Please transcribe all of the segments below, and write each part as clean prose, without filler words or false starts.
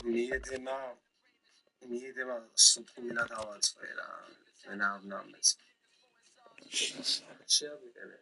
მიედება სუფუნა დავაწყე რა. ენა ნამეს. შეაბიკერე.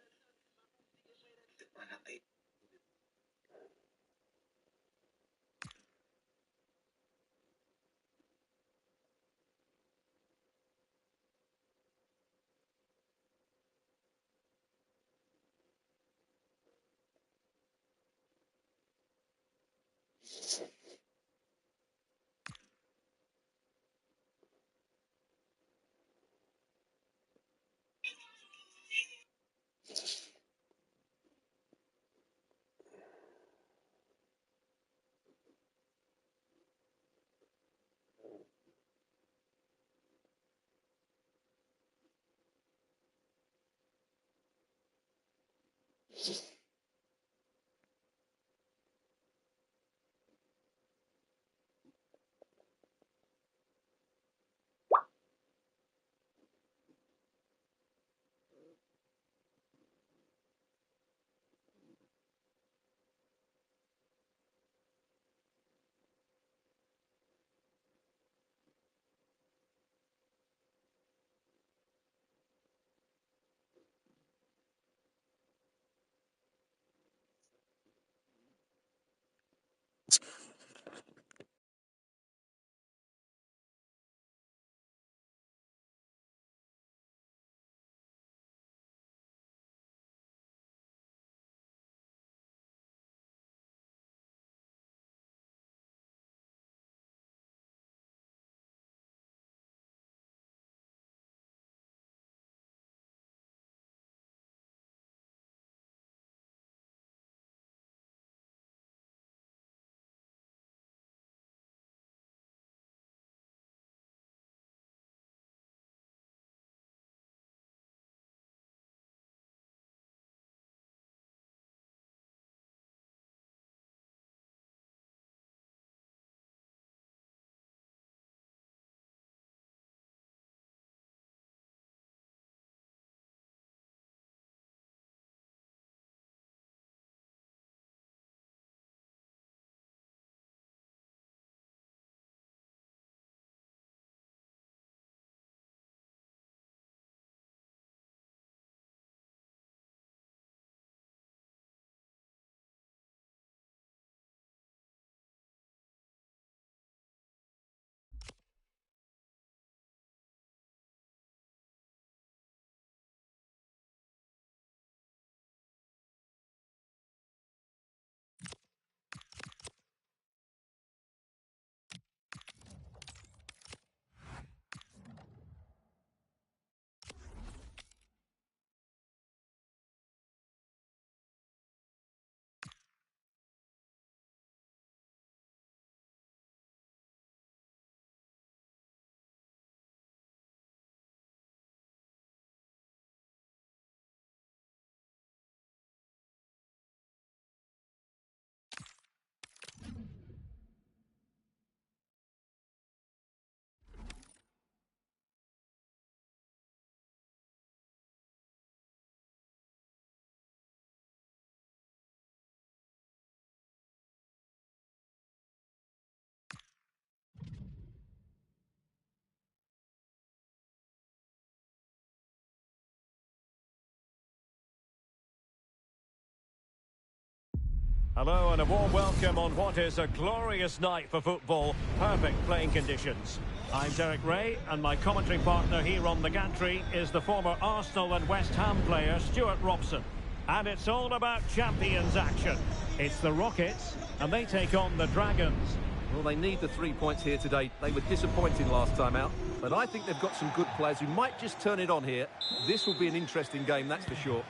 Hello and a warm welcome on what is a glorious night for football. Perfect playing conditions. I'm Derek Ray and my commentary partner here on the gantry is the former Arsenal and West Ham player Stuart Robson. And it's all about Champions action. It's the Rockets and they take on the Dragons. Well, they need the 3 points here today. They were disappointing last time out, but I think they've got some good players who might just turn it on here. This will be an interesting game, that's for sure.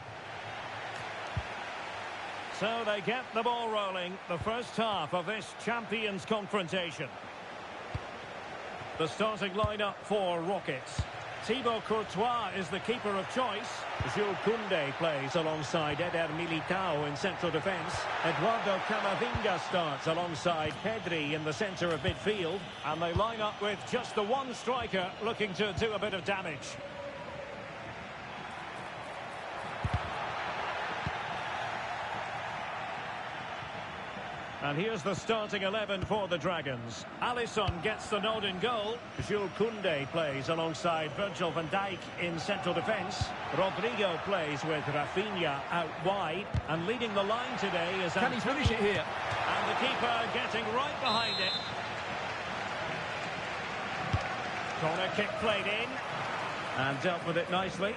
So they get the ball rolling, the first half of this Champions confrontation. The starting lineup for Rockets. Thibaut Courtois is the keeper of choice. Jules Koundé plays alongside Eder Militao in central defence. Eduardo Camavinga starts alongside Pedri in the centre of midfield. And they line up with just the one striker looking to do a bit of damage. And here's the starting 11 for the Dragons. Alisson gets the nod in goal. Jules Koundé plays alongside Virgil van Dijk in central defence. Rodrigo plays with Rafinha out wide. And leading the line today is... Can he finish it here? And the keeper getting right behind it. Corner kick played in. And dealt with it nicely.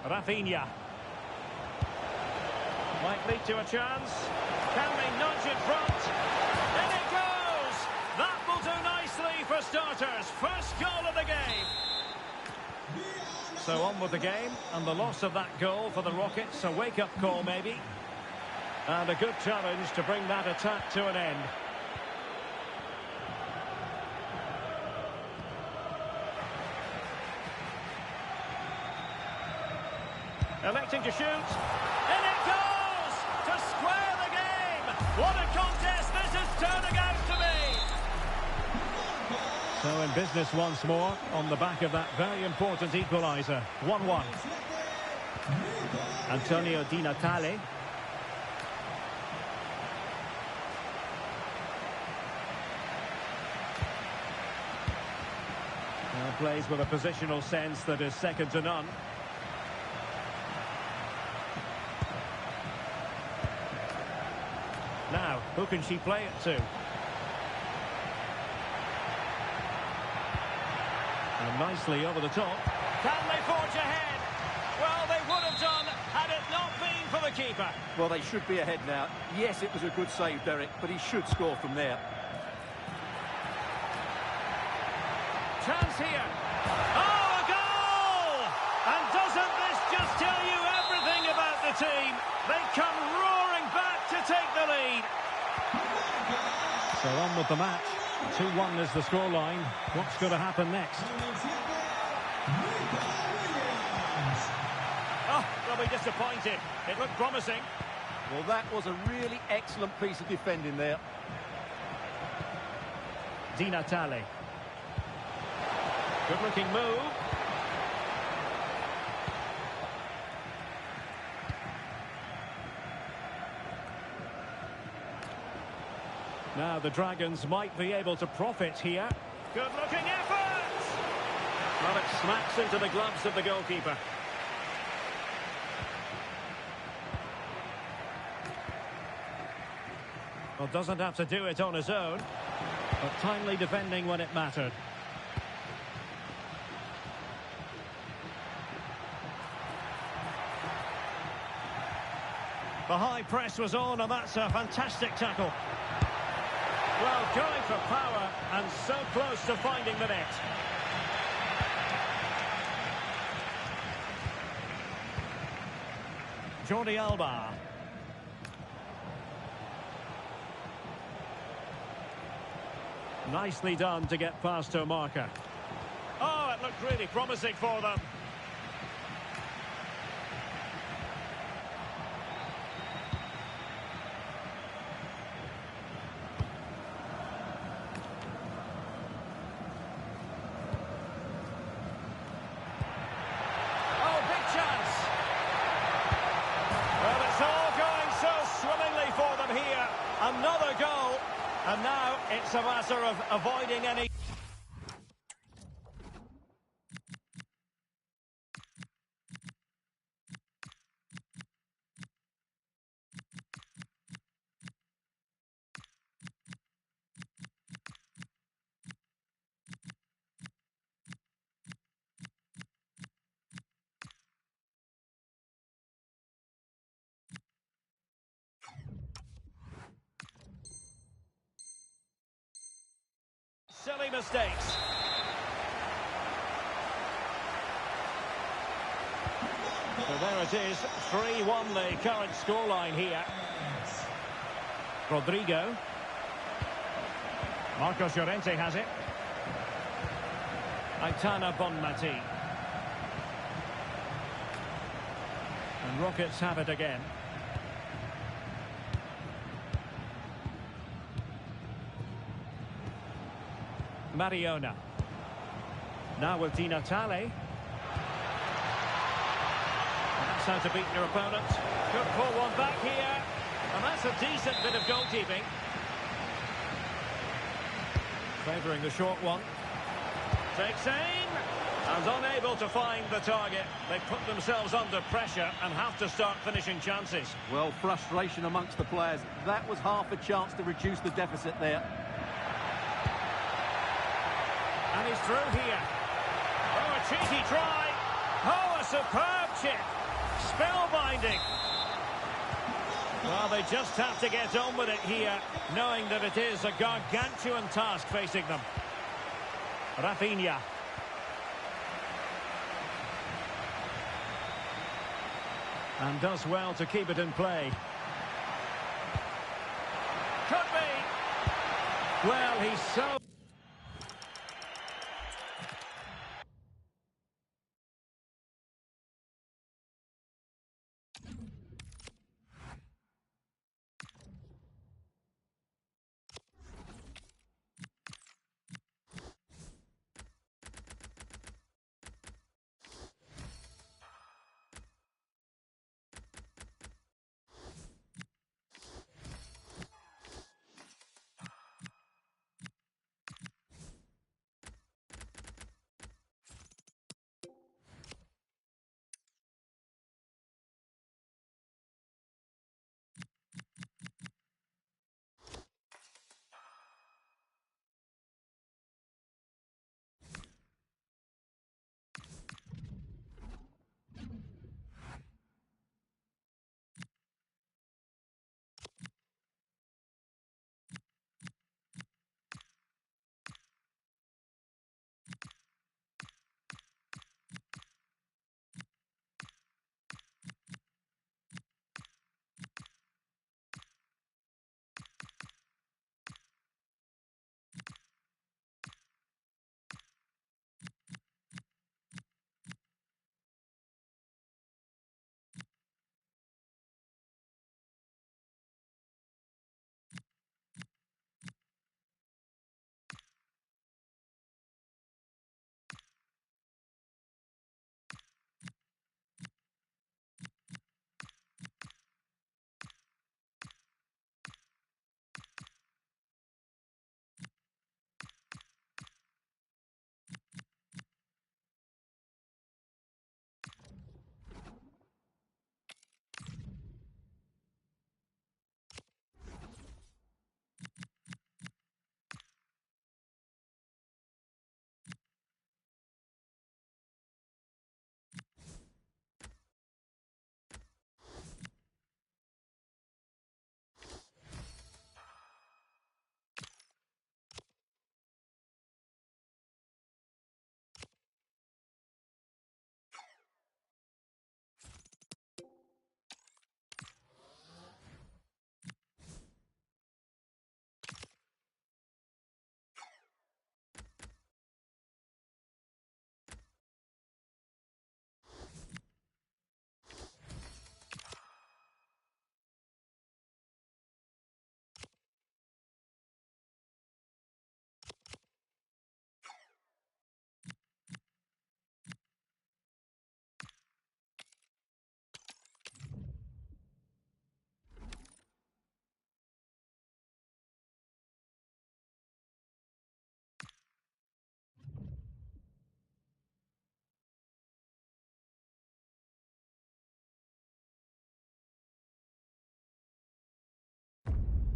Rafinha. Might lead to a chance. Can they nudge in front? In it goes! That will do nicely for starters. First goal of the game. So on with the game, and the loss of that goal for the Rockets, a wake-up call maybe. And a good challenge to bring that attack to an end. Electing to shoot. In it goes! To square the game! What a contest this is turning out to be! So in business once more, on the back of that very important equaliser. 1-1. Antonio Di Natale. Plays with a positional sense that is second to none. Now, who can she play it to? And nicely over the top. Can they forge ahead? Well, they would have done had it not been for the keeper. Well, they should be ahead now. Yes, it was a good save, Derek, but he should score from there. Chance here. Oh, a goal! And doesn't this just tell you everything about the team? They come roaring back to take the lead. So on with the match. 2-1 is the scoreline. What's going to happen next? Oh, they'll be disappointed. It looked promising. Well, that was a really excellent piece of defending there. Di Natale. Good-looking move. Now the Dragons might be able to profit here. Good-looking effort! Well, it smacks into the gloves of the goalkeeper. Well, doesn't have to do it on his own, but timely defending when it mattered. The high press was on, and that's a fantastic tackle. Well, going for power, and so close to finding the net. Jordi Alba. Nicely done to get past her marker. Oh, it looked really promising for them. Another goal, and now it's a matter of avoiding any... silly mistakes. So there it is, 3-1 the current scoreline here. Rodrigo. Marcos Llorente has it. Aitana Bonmati. And Rockets have it again. Mariona. Now with Di Natale. That's how to beat your opponent. Could pull one back here. And that's a decent bit of goalkeeping. Favouring the short one. Takes aim. And unable to find the target. They put themselves under pressure and have to start finishing chances. Well, frustration amongst the players. That was half a chance to reduce the deficit there. And he's through here. Oh, a cheeky try. Oh, a superb chip. Spellbinding. Well, they just have to get on with it here, knowing that it is a gargantuan task facing them. Rafinha. And does well to keep it in play. Could be. Well, he's so...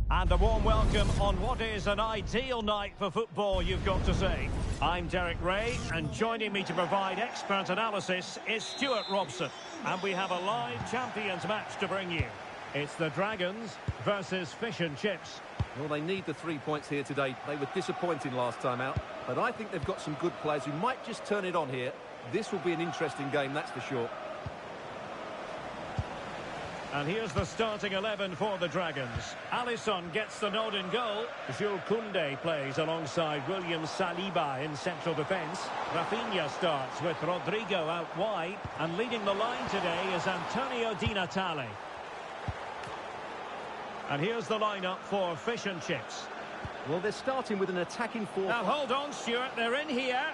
And a warm welcome on what is an ideal night for football, you've got to say. I'm Derek Ray, and joining me to provide expert analysis is Stuart Robson. And we have a live Champions match to bring you. It's the Dragons versus Fish and Chips. Well, they need the 3 points here today. They were disappointing last time out, but I think they've got some good players who might just turn it on here. This will be an interesting game, that's for sure. And here's the starting 11 for the Dragons. Alisson gets the nod in goal. Jules Koundé plays alongside William Saliba in central defence. Rafinha starts with Rodrigo out wide. And leading the line today is Antonio Di Natale. And here's the lineup for Fish and Chips. Well, they're starting with an attacking 4. Now hold on, Stuart, they're in here.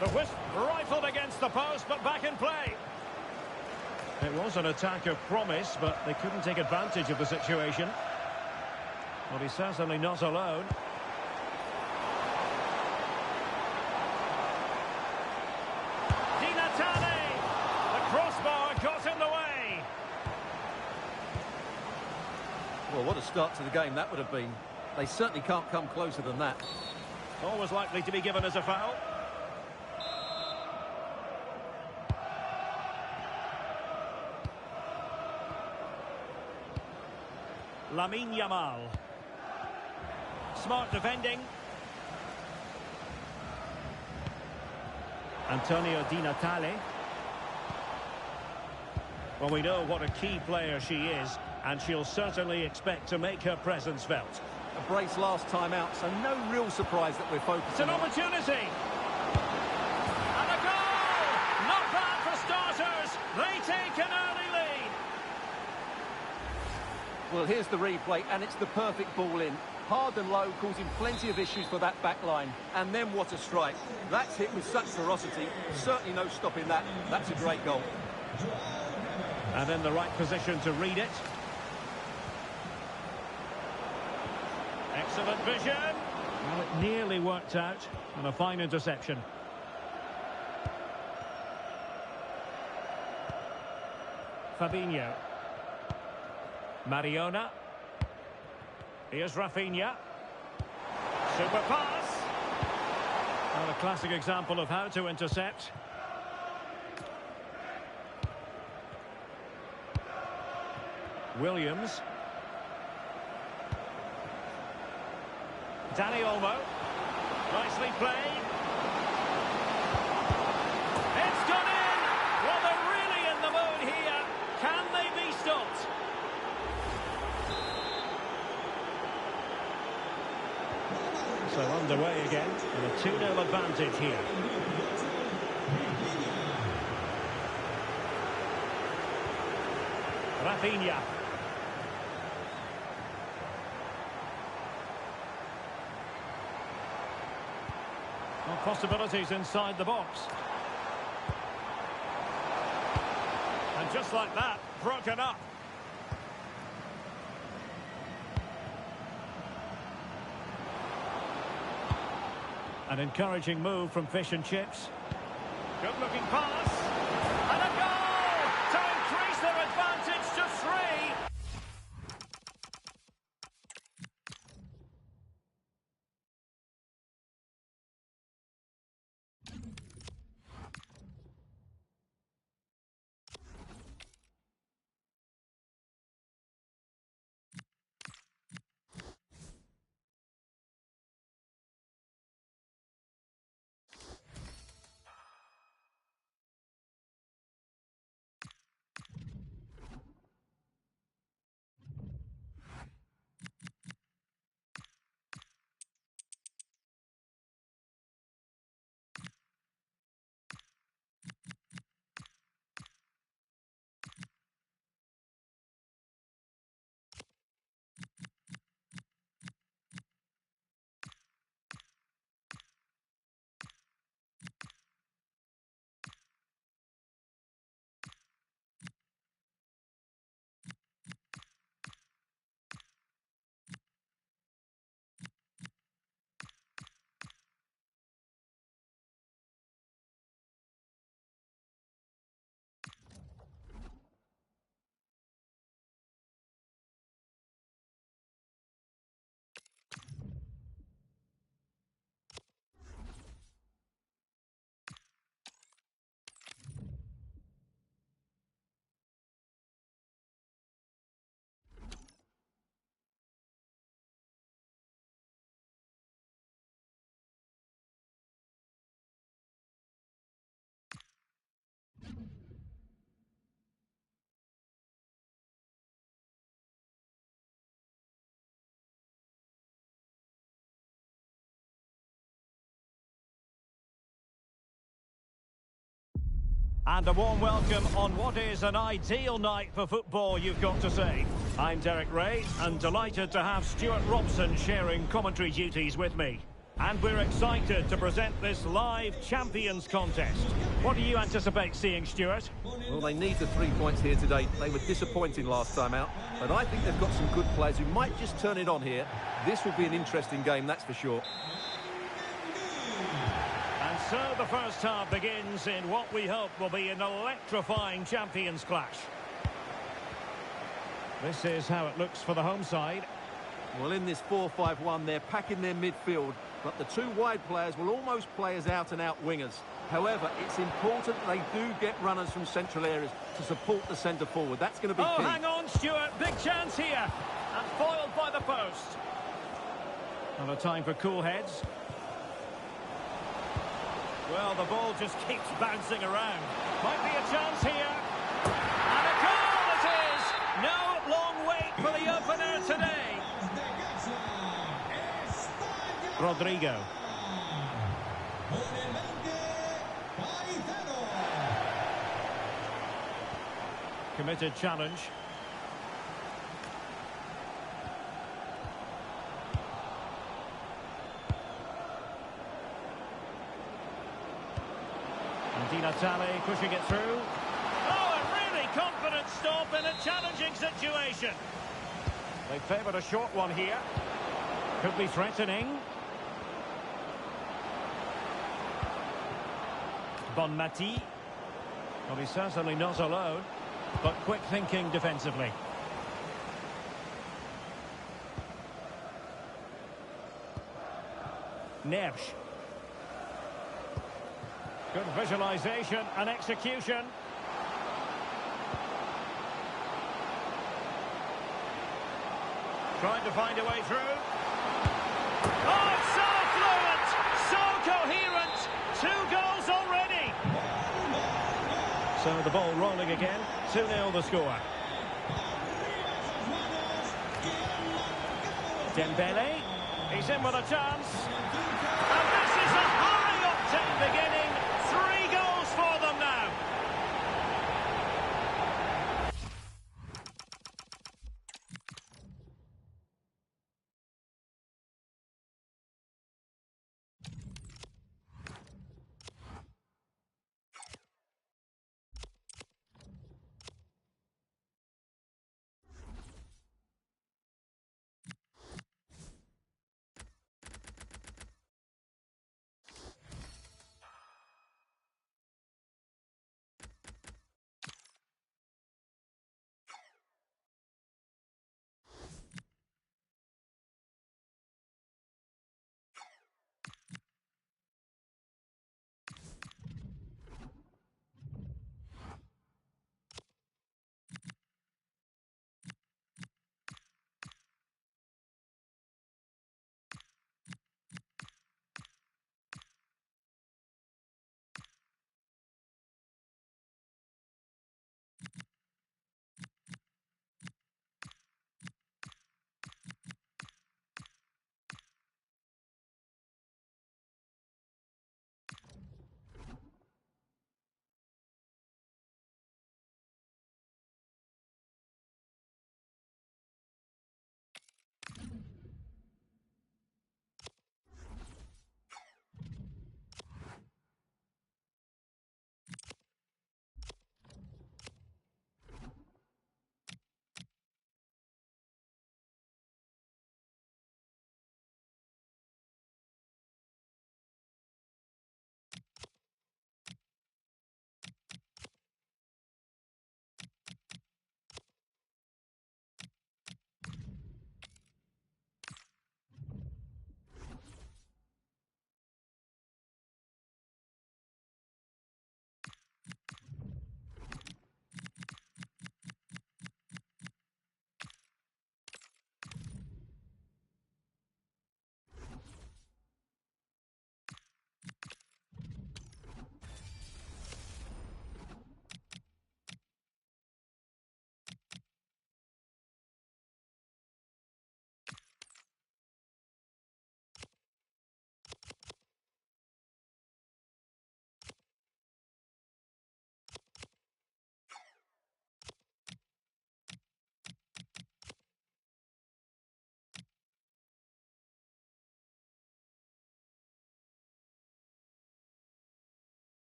The whisk rifled against the post, but back in play. It was an attack of promise, but they couldn't take advantage of the situation. Well, he's certainly not alone. Di Natale! The crossbar got in the way. Well, what a start to the game that would have been. They certainly can't come closer than that. Always likely to be given as a foul. Lamine Yamal. Smart defending. Antonio Di Natale. Well, we know what a key player she is, and she'll certainly expect to make her presence felt. A brace last time out, so no real surprise that we're focusing It's an on. opportunity. And a goal! Not bad for starters. They take an early lead. Well, here's the replay, and it's the perfect ball in. Hard and low, causing plenty of issues for that back line. And then what a strike. That's hit with such ferocity. Certainly no stopping that. That's a great goal. And in the right position to read it. Excellent vision. Well, it nearly worked out. And a fine interception. Fabinho. Mariona. Here's Rafinha. Super pass. Well, a classic example of how to intercept. Williams. Dani Olmo. Nicely played. It's gone in! Well, they're really in the mood here. Can they be stopped? So underway again, and a 2-0 advantage here. Rafinha. Well, possibilities inside the box. And just like that, broken up. An encouraging move from Fish and Chips. Good-looking pass. And a goal to increase their advantage to 3. And a warm welcome on what is an ideal night for football, you've got to say. I'm Derek Ray, and delighted to have Stuart Robson sharing commentary duties with me. And we're excited to present this live Champions contest. What do you anticipate seeing, Stuart? Well, they need the 3 points here today. They were disappointing last time out, but I think they've got some good players who might just turn it on here. This will be an interesting game, that's for sure. And so the first half begins in what we hope will be an electrifying Champions clash. This is how it looks for the home side. Well, in this 4-5-1, they're packing their midfield, but the two wide players will almost play as out-and-out wingers. However, it's important they do get runners from central areas to support the centre forward. That's going to be key. Oh, hang on, Stuart. Big chance here. And foiled by the post. And a time for cool heads. Well, the ball just keeps bouncing around. Might be a chance here. And a goal it is! No long wait for the opener today. Rodrigo. Committed challenge. And Di Natale pushing it through. Oh, a really confident stop in a challenging situation. They favoured a short one here. Could be threatening. Bonmati. Well, he's certainly not alone, but quick thinking defensively. Neves. Good visualisation and execution. Trying to find a way through. Oh, it's so fluent, so coherent. 2 goals already. So the ball rolling again. 2-0 the score. Dembele. He's in with a chance. And this is a high-octane beginning. 3 goals for them now.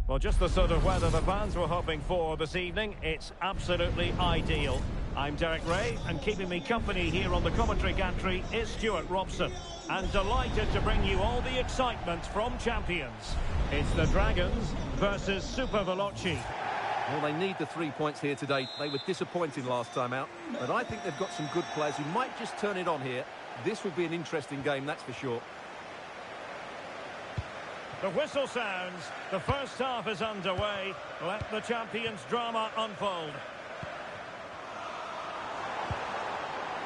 Well, just the sort of weather the fans were hoping for this evening. It's absolutely ideal. I'm Derek Ray, and keeping me company here on the commentary gantry is Stuart Robson. And delighted to bring you all the excitement from champions. It's the Dragons versus Super Veloci. Well, they need the 3 points here today. They were disappointing last time out, but I think they've got some good players who might just turn it on here. This will be an interesting game, that's for sure. The whistle sounds. The first half is underway. Let the champions' drama unfold.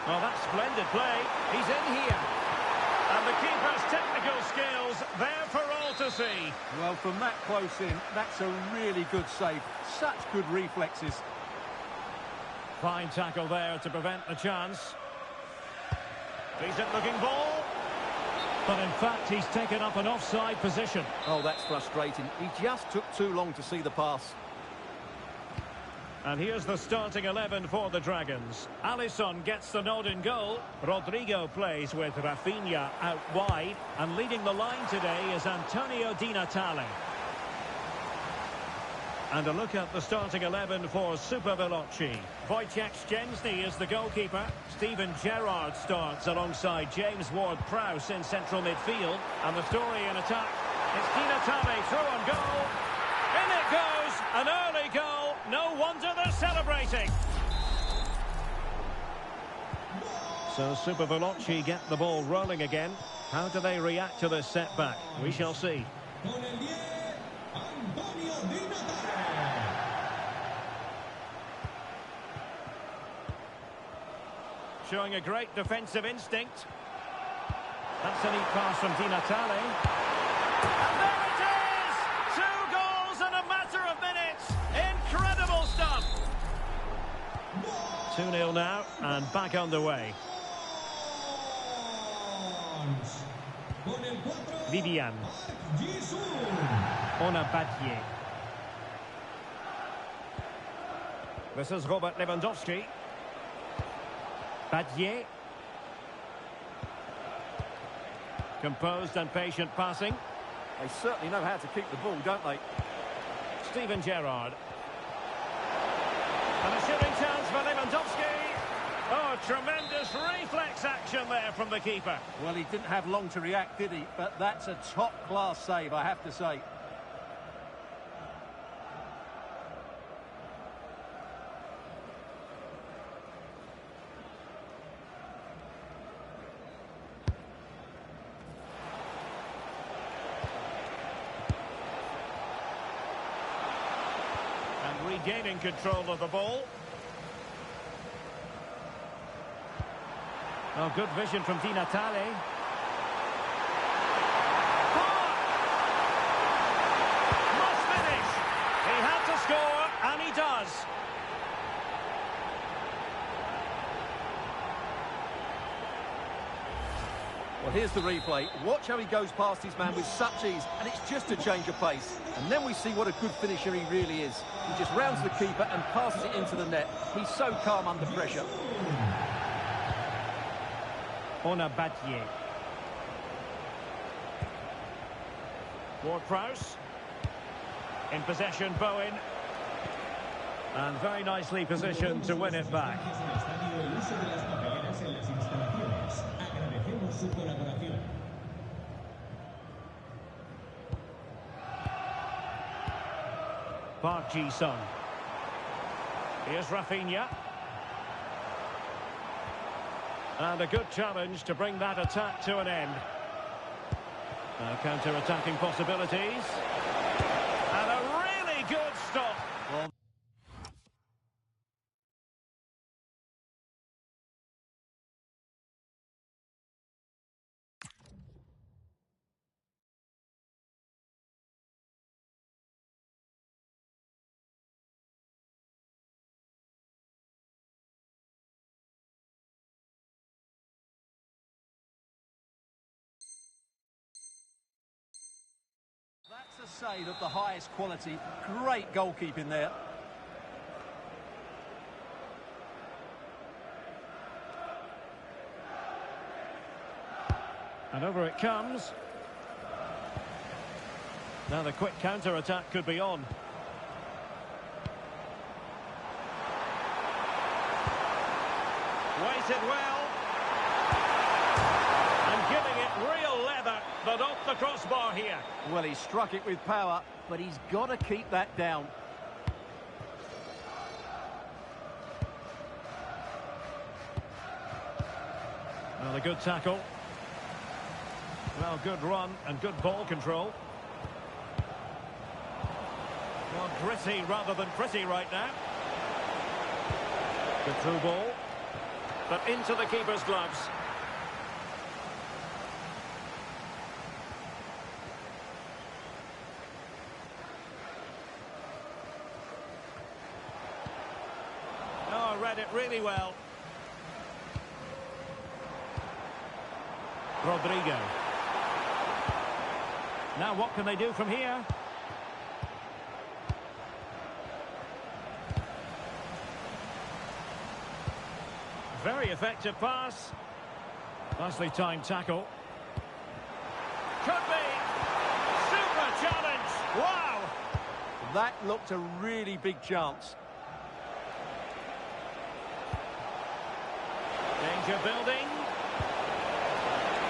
Well, that's splendid play. He's in here. And the keeper's technical skills there for all to see. Well, from that close in, that's a really good save. Such good reflexes. Fine tackle there to prevent the chance. Decent looking ball. But in fact, he's taken up an offside position. Oh, that's frustrating. He just took too long to see the pass. And here's the starting 11 for the Dragons. Alisson gets the nod in goal. Rodrigo plays with Rafinha out wide. And leading the line today is Antonio Di Natale. And a look at the starting 11 for Super Veloci. Wojciech Szczęsny is the goalkeeper. Steven Gerrard starts alongside James Ward-Prowse in central midfield. And the story in attack, it's Di Natale through on goal. In it goes, an early goal. No wonder they're celebrating. So Super Veloci get the ball rolling again. How do they react to this setback? We shall see. Showing a great defensive instinct. That's a neat pass from Di Natale. And there it is! 2 goals in a matter of minutes. Incredible stuff. 2-0 now, and back underway. Vivian. Onabadje. This is Robert Lewandowski. Badje. Composed and patient passing. They certainly know how to keep the ball, don't they? Steven Gerrard. And a shooting chance for Lewandowski. Oh, tremendous reflex action there from the keeper. Well, he didn't have long to react, did he? But that's a top-class save, I have to say. Regaining control of the ball. Oh, good vision from Di Natale. Must finish. He had to score, and he does. Well, here's the replay. Watch how he goes past his man with such ease, and it's just a change of pace. And then we see what a good finisher he really is. He just rounds the keeper and passes it into the net. He's so calm under pressure. Onabadje. Ward-Prowse. In possession, Bowen. And very nicely positioned to win it back. Park Ji-sung. Here's Rafinha. And a good challenge to bring that attack to an end. Counter-attacking possibilities. And a really good stop. Well, that's a save of the highest quality. Great goalkeeping there. And over it comes. Now the quick counter-attack could be on. Weighted well. And giving it real leather, but off the crossbar here. Well, he struck it with power, but he's got to keep that down. Well, a good tackle. Well, good run and good ball control. Well, gritty rather than pretty right now. Good through ball. But into the keeper's gloves. Oh, read it really well. Rodrigo. Now what can they do from here? Very effective pass. Nicely timed tackle. Could be. Super challenge. Wow. That looked a really big chance. Danger building.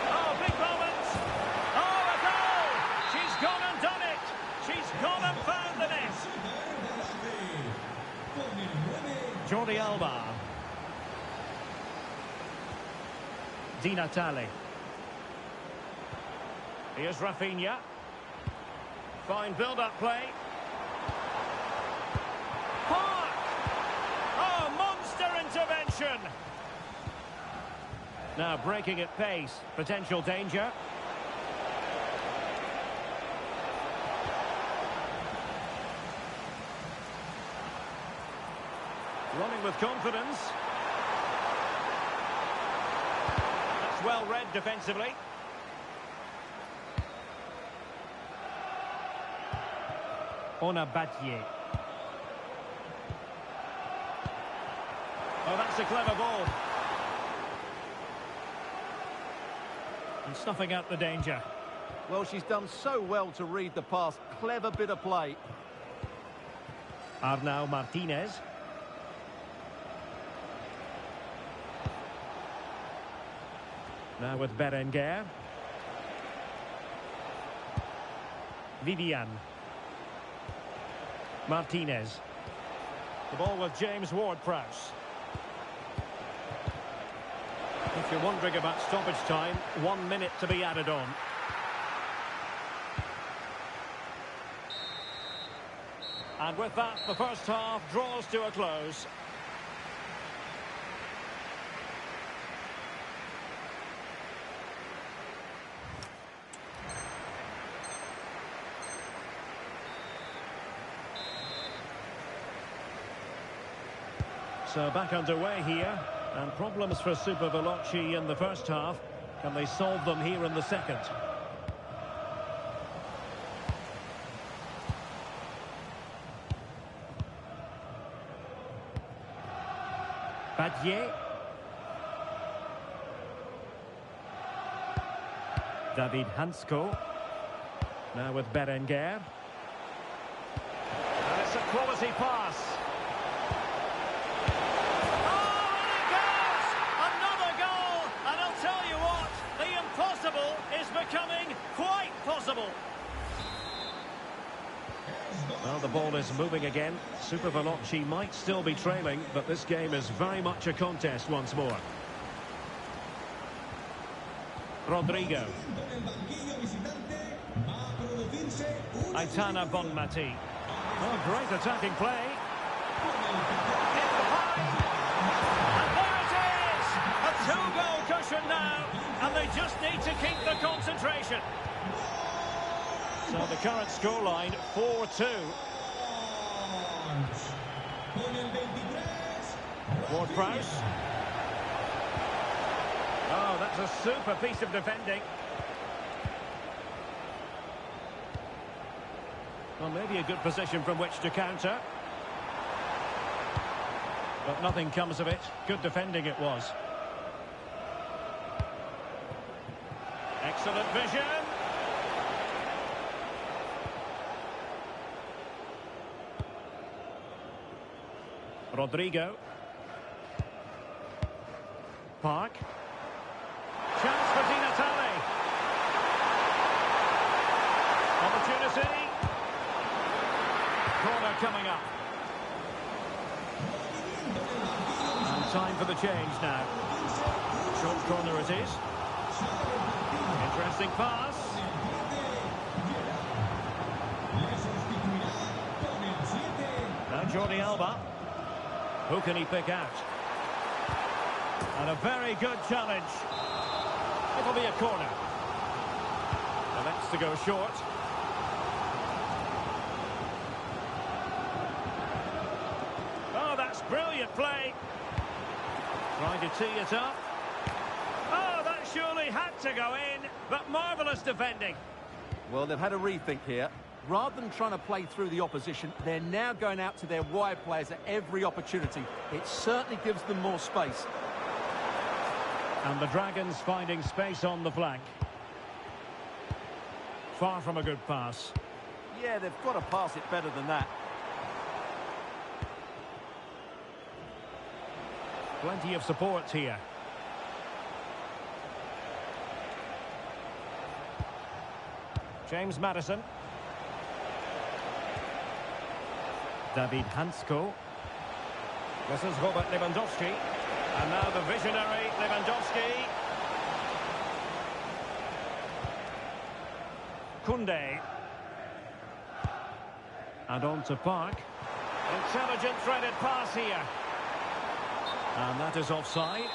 Oh, big moment. Oh, a goal. She's gone and done it. She's gone and found the net. Jordi Alba. Di Natale. Here's Rafinha. Fine build-up play. Park! Oh, monster intervention! Now breaking at pace. Potential danger. Running with confidence. Well read defensively. Ona Battier. Oh, that's a clever ball. And snuffing out the danger. Well, she's done so well to read the pass. Clever bit of play. Arnau Martinez. Now with Berenguer. Vivian. Martinez. The ball with James Ward-Prowse. If you're wondering about stoppage time, 1 minute to be added on. And with that, the first half draws to a close. So back underway here, and problems for Super Veloci in the first half. Can they solve them here in the second? Battier. David Hansko. Now with Berenguer. And it's a quality pass. Is becoming quite possible. Well, the ball is moving again. Super Veloci might still be trailing, but this game is very much a contest once more. Rodrigo. Aitana Bonmati. Oh, great attacking play. And there it is! A two-goal cushion now. And they just need to keep the concentration. So the current scoreline, 4-2. Ward-Prowse. Oh, that's a super piece of defending. Well, maybe a good position from which to counter. But nothing comes of it. Good defending it was. Excellent vision. Rodrigo. Park. Chance for Di Natale. Opportunity. Corner coming up. And time for the change now. Short corner it is. Interesting pass. Now Jordi Alba. Who can he pick out? And a very good challenge. It'll be a corner. The next to go short. Oh, that's brilliant play. Trying to tee it up. Oh, that surely had to go in, but marvellous defending. Well, they've had a rethink here. Rather than trying to play through the opposition, they're now going out to their wide players at every opportunity. It certainly gives them more space. And the Dragons finding space on the flank. Far from a good pass. Yeah, they've got to pass it better than that. Plenty of support here. James Maddison. David Hansko. This is Robert Lewandowski. And now the visionary Lewandowski. Koundé. And on to Park. Intelligent threaded pass here. And that is offside.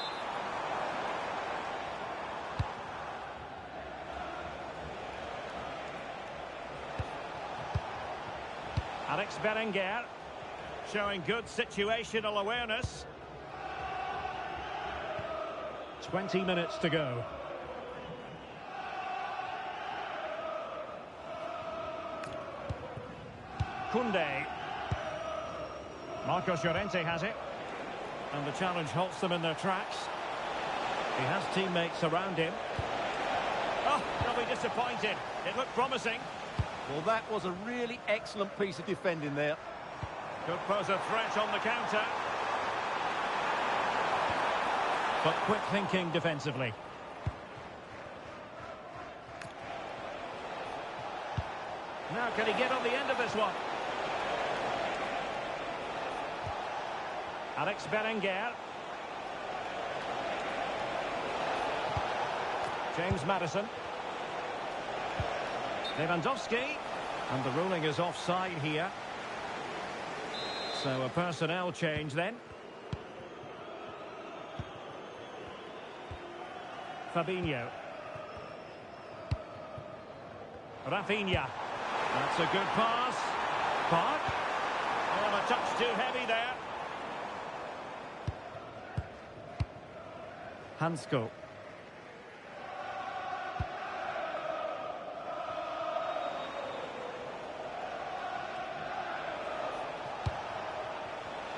Alex Berenguer showing good situational awareness. 20 minutes to go. Koundé. Marcos Llorente has it. And the challenge halts them in their tracks. He has teammates around him. Oh, they'll be disappointed. It looked promising. Well, that was a really excellent piece of defending there. Could pose a threat on the counter. But quick thinking defensively. Now can he get on the end of this one? Alex Berenguer. James Maddison. Lewandowski. And the ruling is offside here. So a personnel change then. Fabinho. Rafinha. That's a good pass. Park. Oh, a touch too heavy there. Hansko.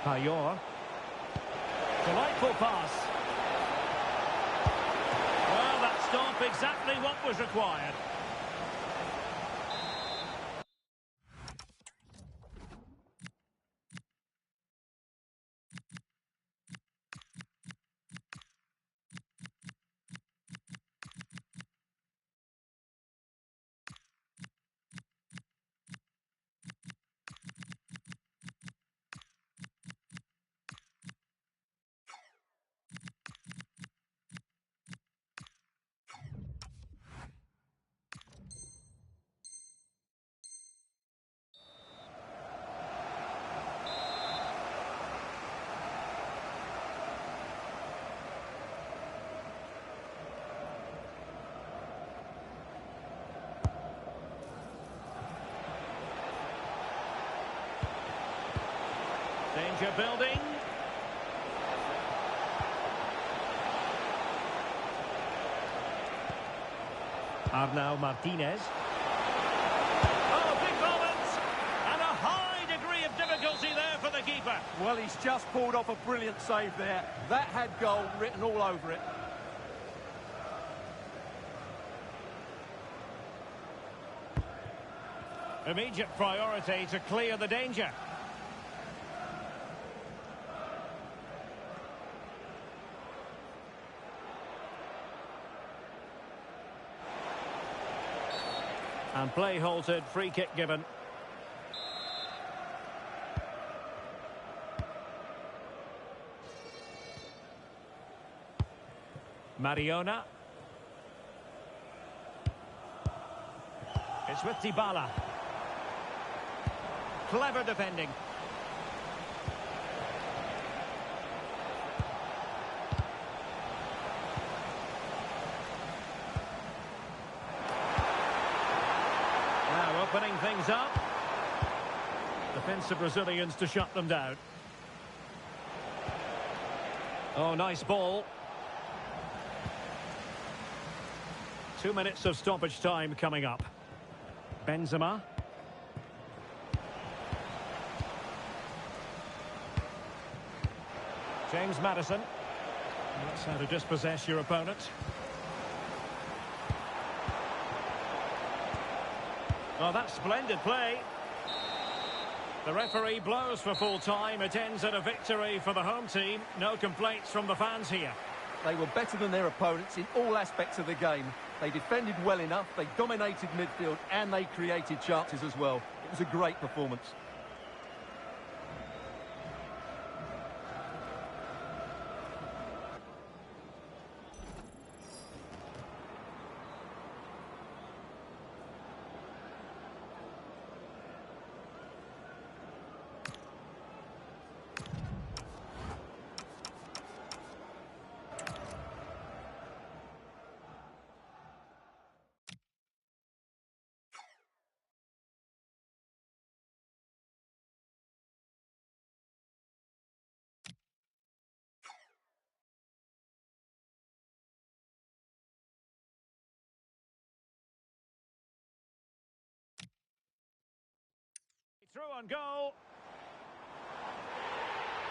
Payor. Delightful pass. Well, that stop exactly what was required. Danger building. Arnau Martinez. Oh, big moment! And a high degree of difficulty there for the keeper. Well, he's just pulled off a brilliant save there. That had goal written all over it. Immediate priority to clear the danger. And play halted, free kick given. Mariona. It's with Dybala. Clever defending. Now opening things up. Defensive Brazilians to shut them down. Oh, nice ball. 2 minutes of stoppage time coming up. Benzema. James Maddison. That's how to dispossess your opponent. Oh, that's splendid play. The referee blows for full time. It ends at a victory for the home team. No complaints from the fans here. They were better than their opponents in all aspects of the game. They defended well enough, they dominated midfield, and they created chances as well. It was a great performance. Through on goal.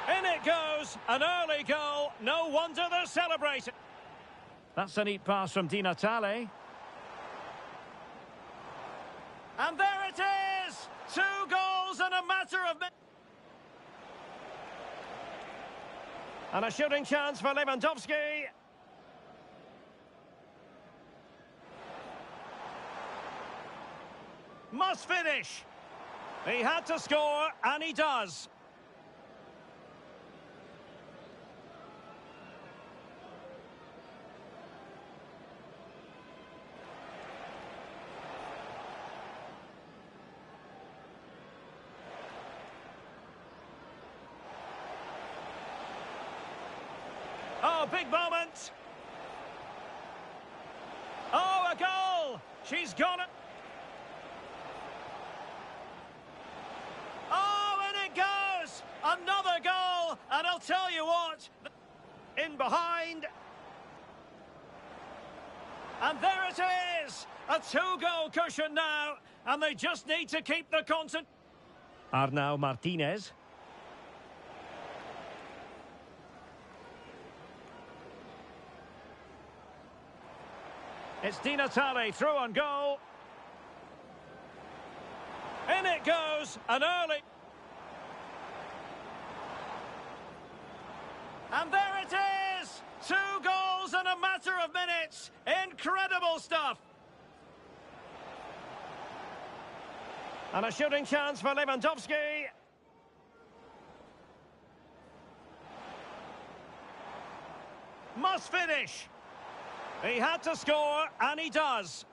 In it goes, an early goal. No wonder they're celebrating. That's a neat pass from Di Natale. And there it is! 2 goals in a matter of minutes. And a shooting chance for Lewandowski. Must finish. He had to score, and he does. Oh, big moment. Oh, a goal. She's gone. Another goal, and I'll tell you what, in behind, and there it is, a 2-goal cushion now, and they just need to keep the concentration. Arnau Martinez. It's Di Natale through on goal. In it goes, an early. And there it is! 2 goals in a matter of minutes. Incredible stuff. And a shooting chance for Lewandowski. Must finish. He had to score, and he does.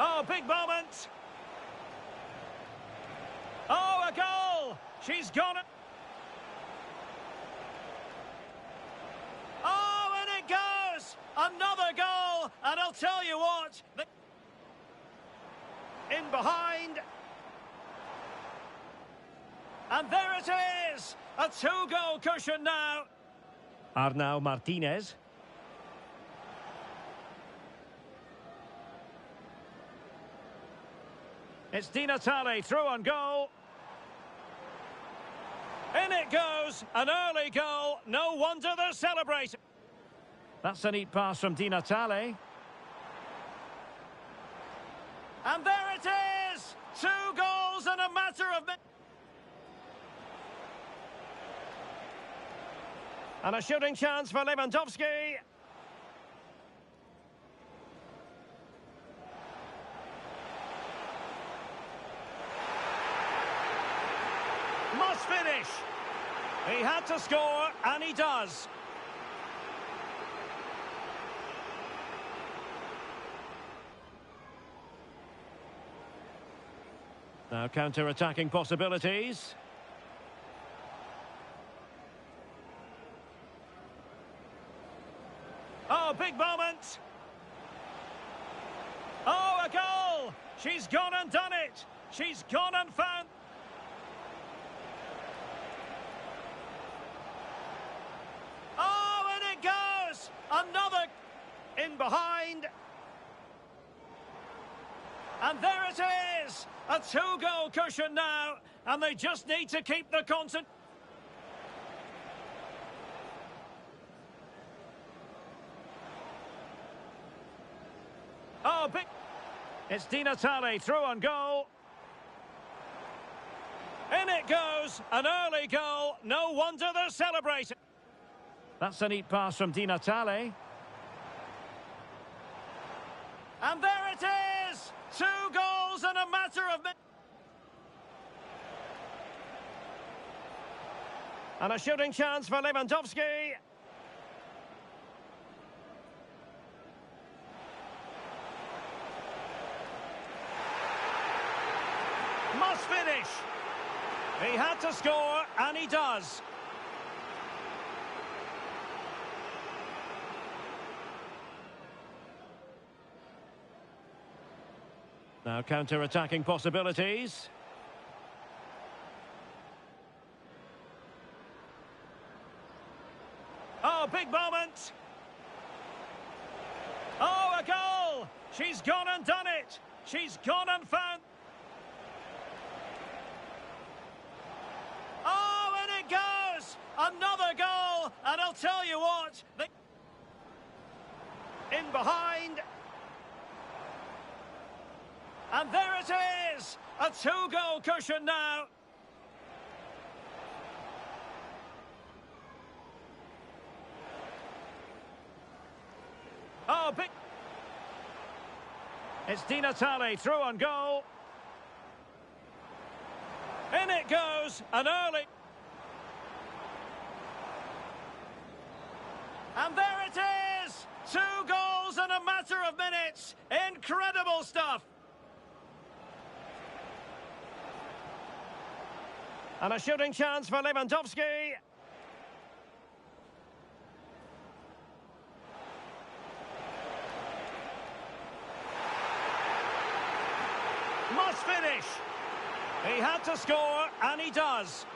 Oh, big moment. Oh, a goal. She's gone. Oh, and it goes. Another goal. And I'll tell you what. In behind. And there it is. A 2-goal cushion now. Arnau Martinez. It's Di Natale through on goal. In it goes, an early goal. No wonder they're celebrating. That's a neat pass from Di Natale. And there it is! 2 goals in a matter of minutes. And a shooting chance for Lewandowski. Must finish. He had to score, and he does. Now counter-attacking possibilities. Oh, big moment. Oh, a goal. She's gone and done it. She's gone and found... Oh, and it goes. Another in behind. And there it is. A 2-goal cushion now. And they just need to keep the concentration. Oh, big... It's Di Natale through on goal. In it goes, an early goal. No wonder they're celebrating. That's a neat pass from Di Natale. And there it is! 2 goals in a matter of minutes. And a shooting chance for Lewandowski. Must finish. He had to score, and he does. Now counter-attacking possibilities. Oh, big moment. Oh, a goal. She's gone and done it. She's gone and found... Oh, and it goes! Another goal! And I'll tell you what... In behind... And there it is! A 2-goal cushion now. Oh, big... It's Di Natale through on goal. In it goes, an early... And there it is! 2 goals in a matter of minutes. Incredible stuff. And a shooting chance for Lewandowski. Must finish. He had to score, and he does.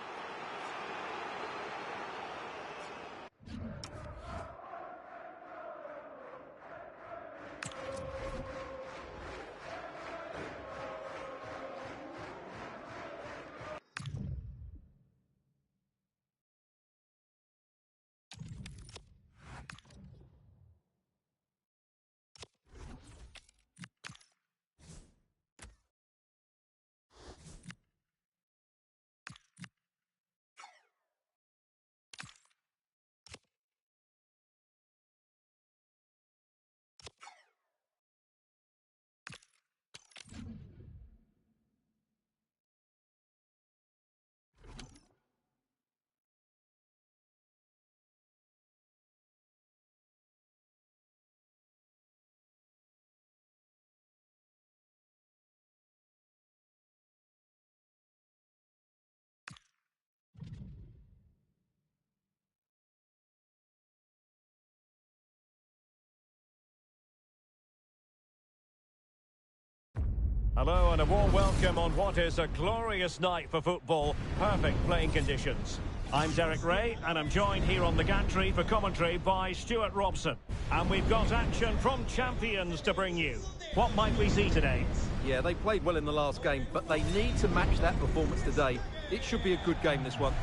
Hello and a warm welcome on what is a glorious night for football. Perfect playing conditions. I'm Derek Ray and I'm joined here on the gantry for commentary by Stuart Robson. And we've got action from champions to bring you. What might we see today? Yeah, they played well in the last game, but they need to match that performance today. It should be a good game, this one.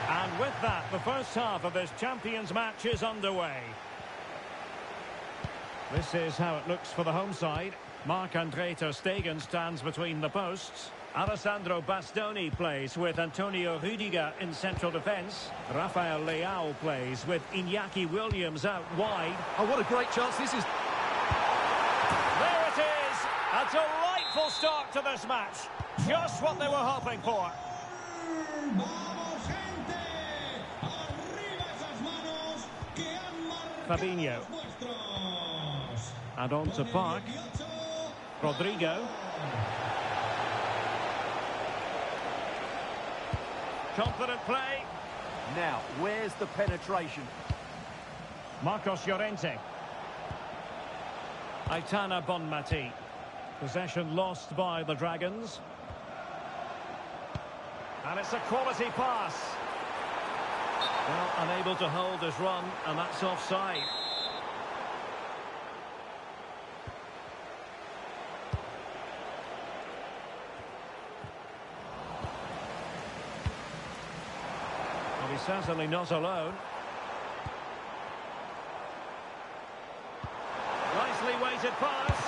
And with that, the first half of this champions match is underway. This is how it looks for the home side. Marc-Andre ter Stegen stands between the posts. Alessandro Bastoni plays with Antonio Rüdiger in central defence. Rafael Leao plays with Iñaki Williams out wide. Oh, what a great chance this is. There it is! A delightful start to this match. Just what they were hoping for. Fabinho. And on to Park. Rodrigo. Confident play. Now, where's the penetration? Marcos Llorente. Aitana Bonmati. Possession lost by the Dragons. And it's a quality pass. Well, unable to hold his run, and that's offside. Well, he's certainly not alone. Nicely weighted pass.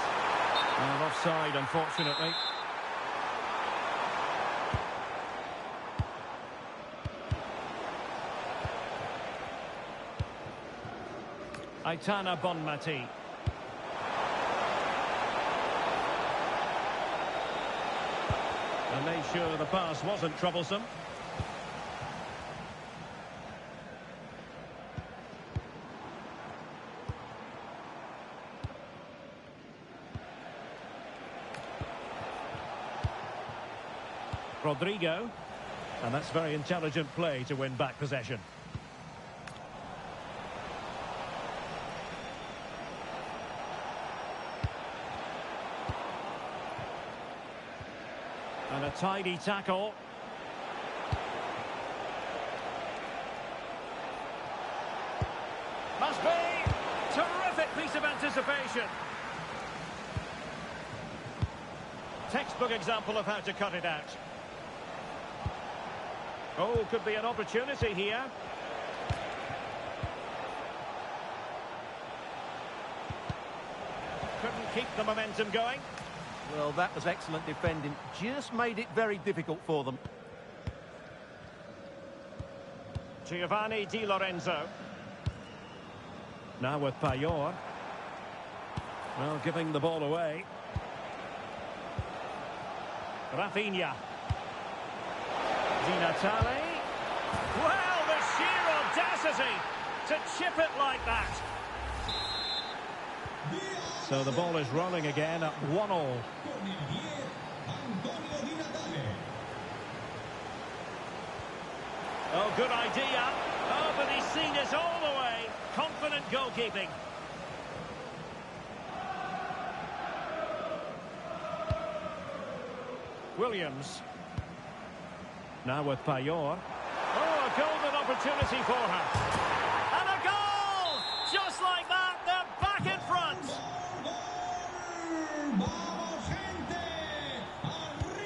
And offside, unfortunately. Aitana Bonmati. And made sure the pass wasn't troublesome. Rodrigo. And that's very intelligent play to win back possession. And a tidy tackle. Must be! Terrific piece of anticipation. Textbook example of how to cut it out. Oh, could be an opportunity here. Couldn't keep the momentum going. Well, that was excellent defending. Just made it very difficult for them. Giovanni Di Lorenzo. Now with Payet. Well, giving the ball away. Rafinha. Di Natale. Well, the sheer audacity to chip it like that. So the ball is rolling again at 1-1. Oh, good idea. Oh, but he's seen it all the way. Confident goalkeeping. Williams. Now with Payet. Oh, a golden opportunity for her. And a goal! Just like that, they're back in front.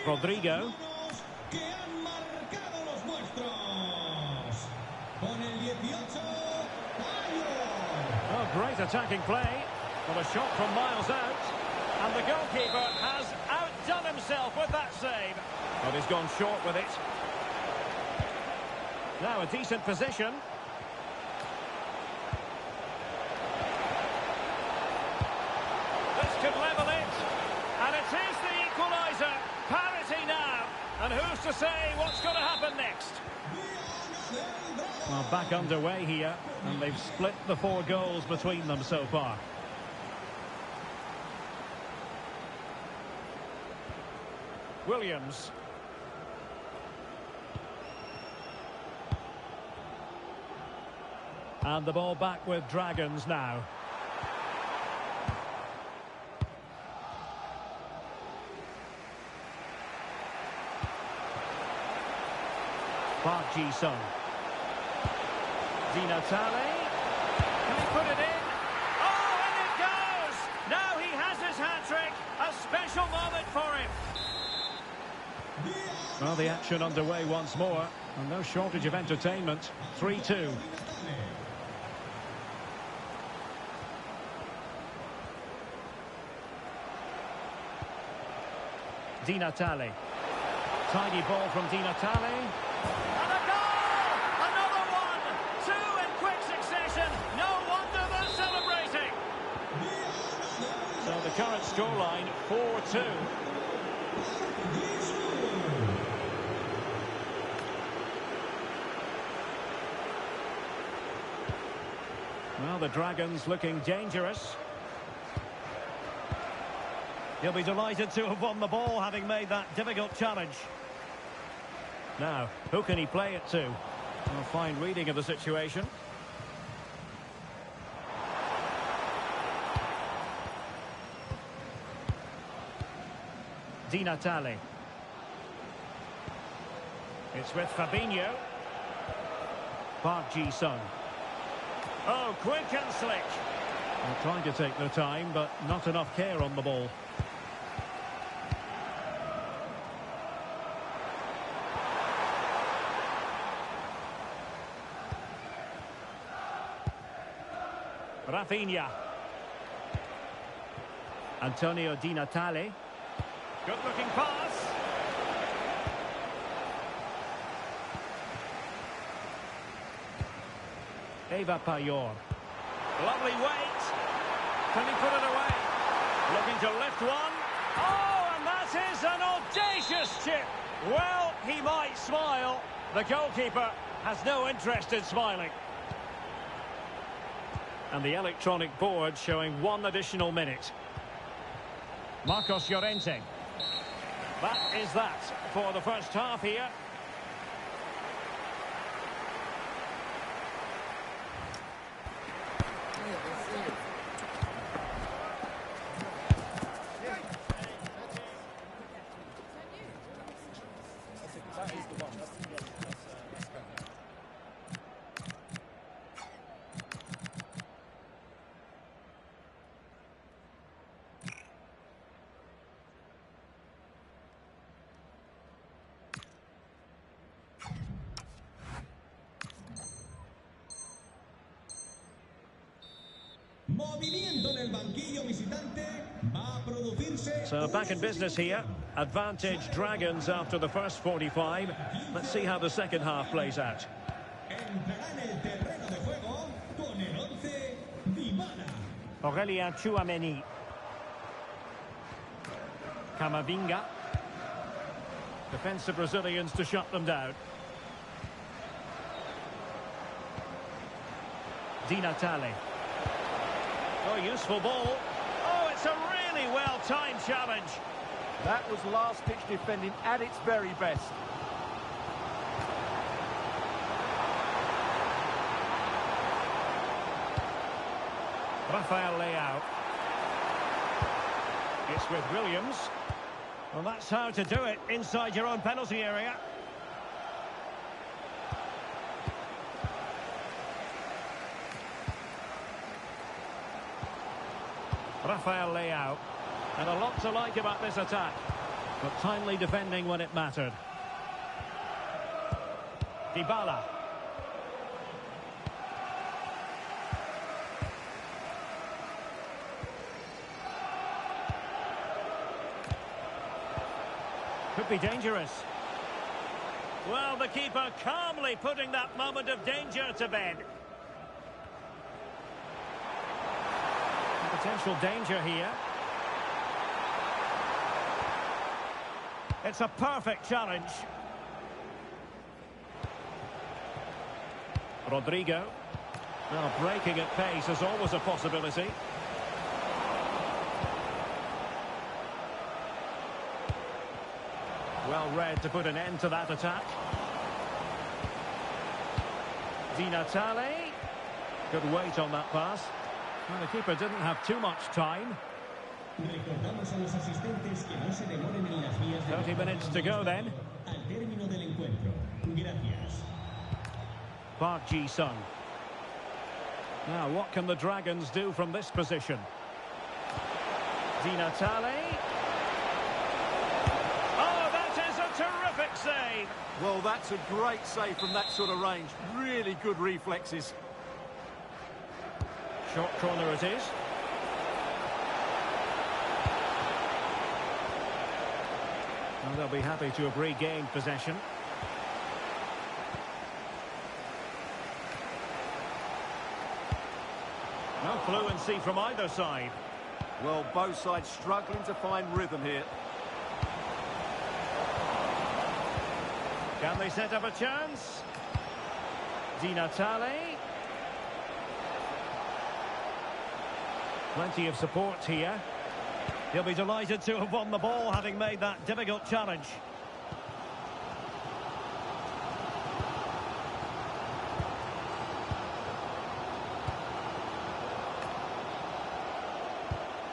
Rodrigo. Oh, great attacking play. But a shot from miles out. And the goalkeeper has outdone himself with that save. But he's gone short with it. Now a decent position. This could level it. And it is the equaliser. Parity now. And who's to say what's going to happen next? Well, back underway here. And they've split the 4 goals between them so far. Williams. And the ball back with Dragons now. Park Ji-sung. Di Natale. Can he put it in? Oh, and it goes! Now he has his hat-trick. A special moment for him. Well, the action underway once more. And no shortage of entertainment. 3-2. Di Natale. Tidy ball from Di Natale. And a goal! Another one! Two in quick succession. No wonder they're celebrating. So the current scoreline, 4-2. Well, the Dragons looking dangerous. He'll be delighted to have won the ball, having made that difficult challenge. Now, who can he play it to? A fine reading of the situation. Di Natale. It's with Fabinho. Park Ji-sung. Oh, quick and slick. They're trying to take their time, but not enough care on the ball. Rafinha. Antonio Di Natale. Good-looking pass. Eva Payor. Lovely weight. Can he put it away? Looking to lift one. Oh, and that is an audacious chip. Well, he might smile. The goalkeeper has no interest in smiling. And the electronic board showing 1 additional minute. Marcos Llorente. That is that for the first half here. So back in business here. Advantage Dragons after the first 45. Let's see how the second half plays out. Aurelien Tchouameni. Camavinga. Defensive Brazilians to shut them down. Di Natale. Oh, useful ball. Oh, it's a really well-timed challenge. That was last-pitch defending at its very best. Rafael Leao. It's with Williams. Well, that's how to do it inside your own penalty area. Rafael Leao. And a lot to like about this attack. But timely defending when it mattered. Dybala. Could be dangerous. Well, the keeper calmly putting that moment of danger to bed. Potential danger here. It's a perfect challenge. Rodrigo. Well, breaking at pace is always a possibility. Well read to put an end to that attack. Di Natale. Good weight on that pass. Well, the keeper didn't have too much time. 30 minutes to go then. Park Ji-sung. Now, what can the Dragons do from this position? Di Natale. Oh, that is a terrific save. Well, that's a great save from that sort of range. Really good reflexes. Short corner it is. Well, they'll be happy to have regained possession. No fluency from either side. Well, both sides struggling to find rhythm here. Can they set up a chance? Di Natale. Plenty of support here. He'll be delighted to have won the ball, having made that difficult challenge.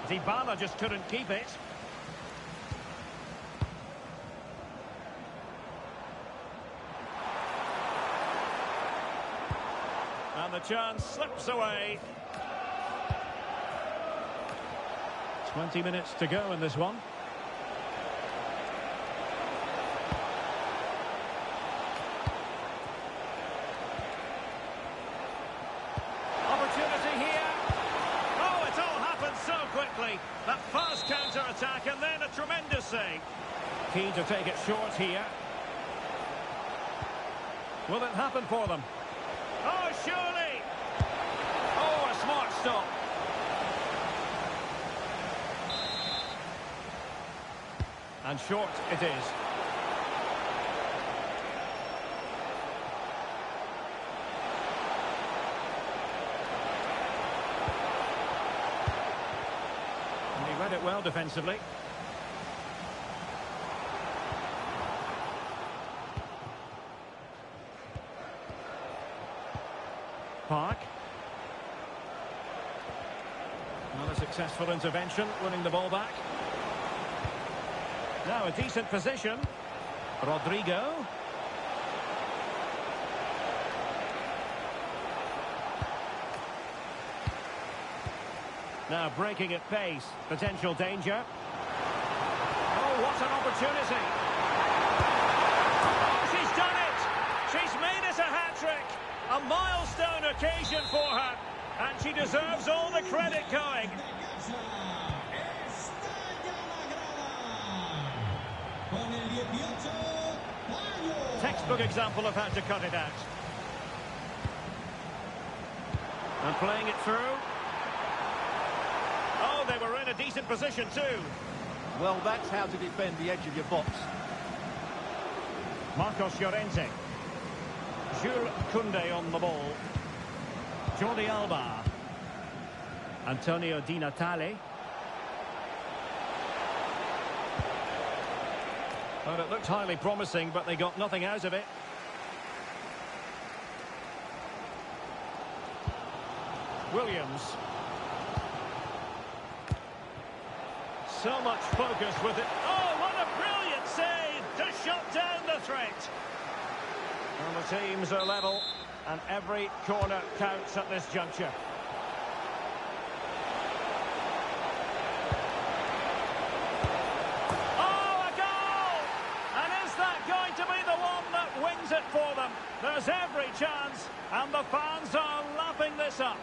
Dybala just couldn't keep it. And the chance slips away. 20 minutes to go in this one. Opportunity here. Oh, it all happened so quickly. That fast counter-attack and then a tremendous save. Keen to take it short here. Will it happen for them? Oh, surely! Oh, a smart stop. And short it is. And he read it well defensively. Park. Not a successful intervention, winning the ball back. Now a decent position. Rodrigo. Now breaking at pace. Potential danger. Oh, what an opportunity. Oh, she's done it. She's made it a hat-trick. A milestone occasion for her. And she deserves all the credit going. Textbook example of how to cut it out. And playing it through. Oh, they were in a decent position too. Well, that's how to defend the edge of your box. Marcos Llorente. Jules Koundé on the ball. Jordi Alba. Antonio Di Natale. Well, it looked highly promising, but they got nothing out of it. Williams. So much focus with it. Oh, what a brilliant save to shut down the threat. Well, the teams are level, and every corner counts at this juncture. Wins it for them. There's every chance, and the fans are lapping this up.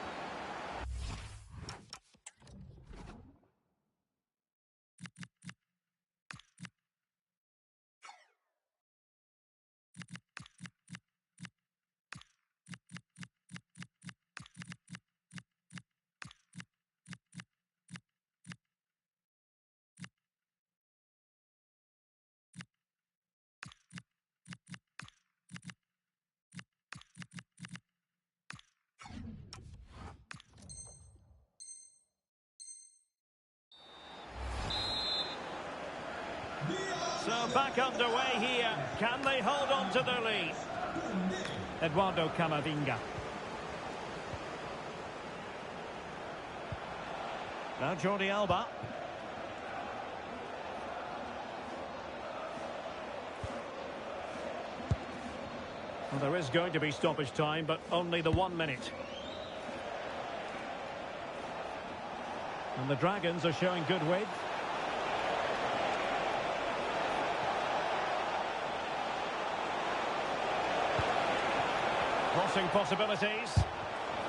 So back underway here. Can they hold on to their lead? Eduardo Camavinga. Now Jordi Alba. Well, there is going to be stoppage time, but only the 1 minute. And the Dragons are showing good width. Crossing possibilities.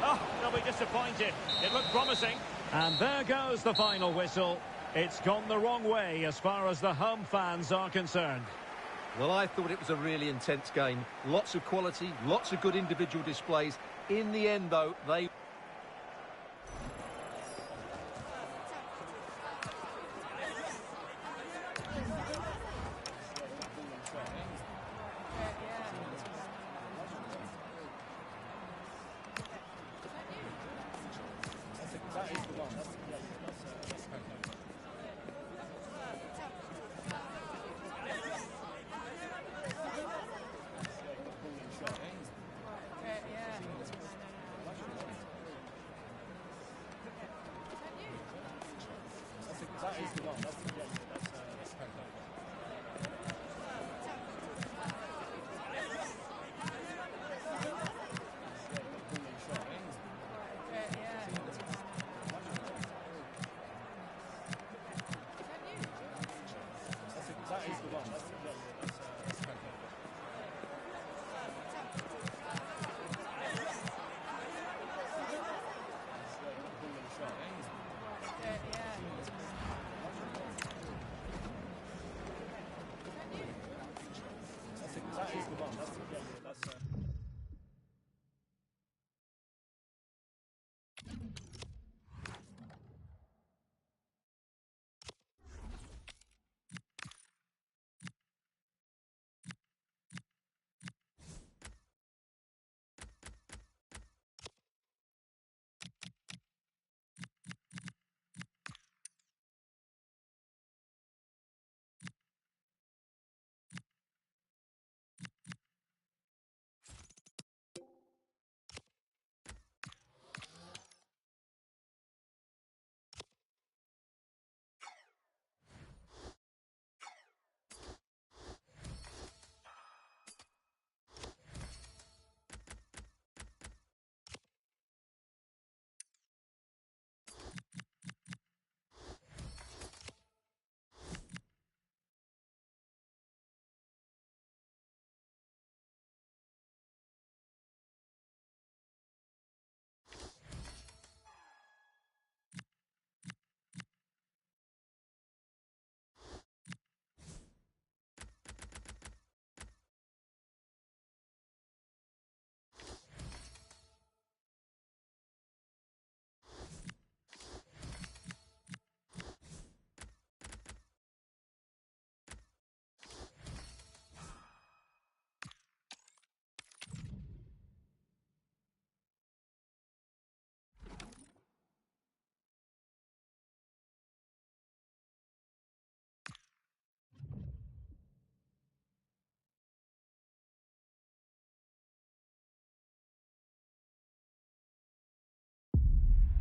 Oh, they'll be disappointed. It looked promising. And there goes the final whistle. It's gone the wrong way as far as the home fans are concerned. Well, I thought it was a really intense game. Lots of quality, lots of good individual displays. In the end, though, they...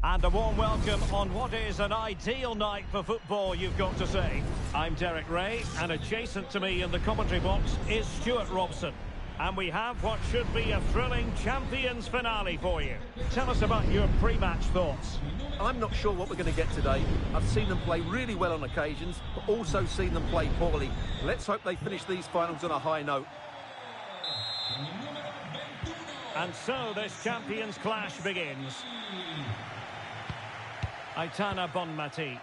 And a warm welcome on what is an ideal night for football, you've got to say. I'm Derek Ray, and adjacent to me in the commentary box is Stuart Robson. And we have what should be a thrilling Champions finale for you. Tell us about your pre-match thoughts. I'm not sure what we're going to get today. I've seen them play really well on occasions, but also seen them play poorly. Let's hope they finish these finals on a high note. And so this Champions clash begins. Aitana Bonmati.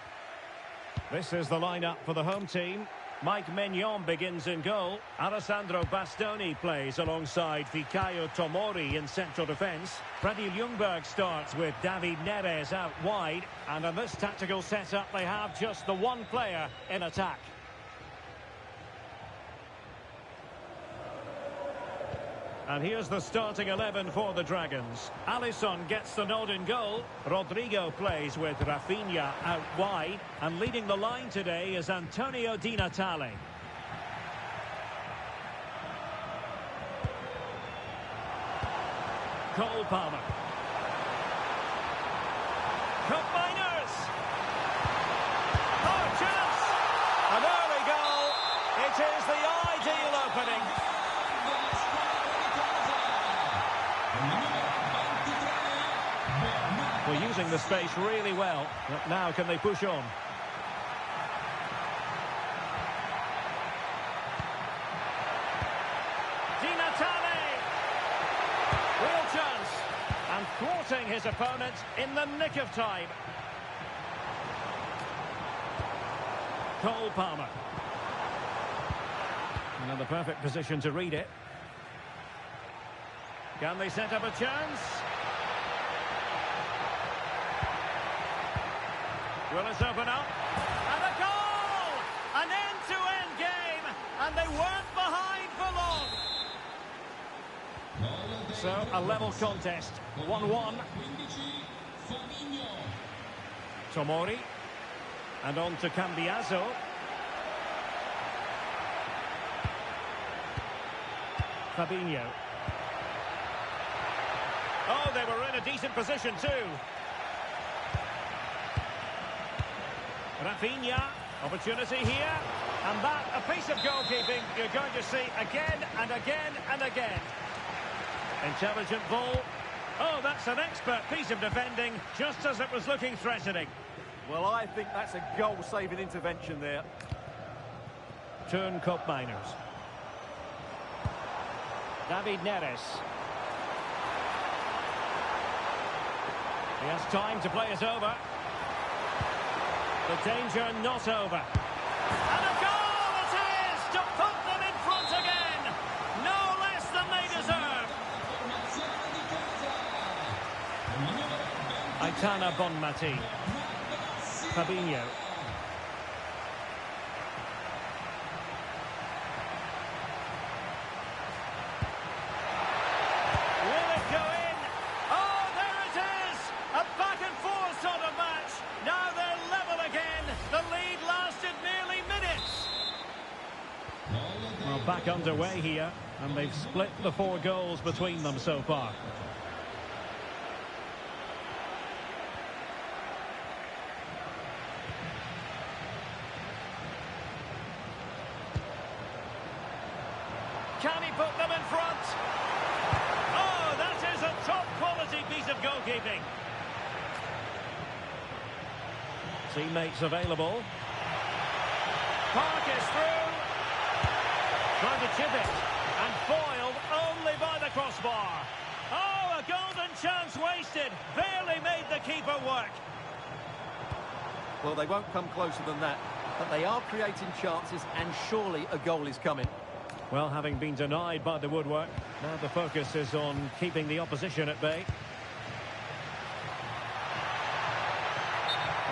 This is the lineup for the home team. Mike Maignan begins in goal. Alessandro Bastoni plays alongside Fikayo Tomori in central defence. Freddie Ljungberg starts with David Neres out wide. And in this tactical setup, they have just the one player in attack. And here's the starting 11 for the Dragons. Alisson gets the nod in goal. Rodrigo plays with Rafinha out wide. And leading the line today is Antonio Di Natale. Cole Palmer. Combiners! Oh, chance! An early goal. It is the ideal opening. We're using the space really well, but now can they push on? Di Natale! Real chance, and thwarting his opponent in the nick of time. Cole Palmer. And the perfect position to read it. Can they set up a chance? Will it open up? And a goal! An end-to-end game, and they weren't behind for long. So, a level contest, 1-1. Tomori. And on to Cambiaso. Fabinho. Oh, they were in a decent position too. Rafinha, opportunity here. And that, a piece of goalkeeping you're going to see again and again and again. Intelligent ball. Oh, that's an expert piece of defending, just as it was looking threatening. Well, I think that's a goal-saving intervention there. Turn Cup Miners. David Neres. He has time to play it over. The danger not over. And a goal it is to put them in front again. No less than they deserve. Aitana Bonmati. Fabinho. Will it go in? Oh, there it is! A back-and-forth sort of match. Now they're level again. The lead lasted nearly minutes. Well, back underway here, and they've split the 4 goals between them so far. Can he put them in front? Oh, that is a top-quality piece of goalkeeping. Teammates available. Park is through. Trying to chip it. And foiled only by the crossbar. Oh, a golden chance wasted. Barely made the keeper work. Well, they won't come closer than that. But they are creating chances, and surely a goal is coming. Well, having been denied by the woodwork, now the focus is on keeping the opposition at bay.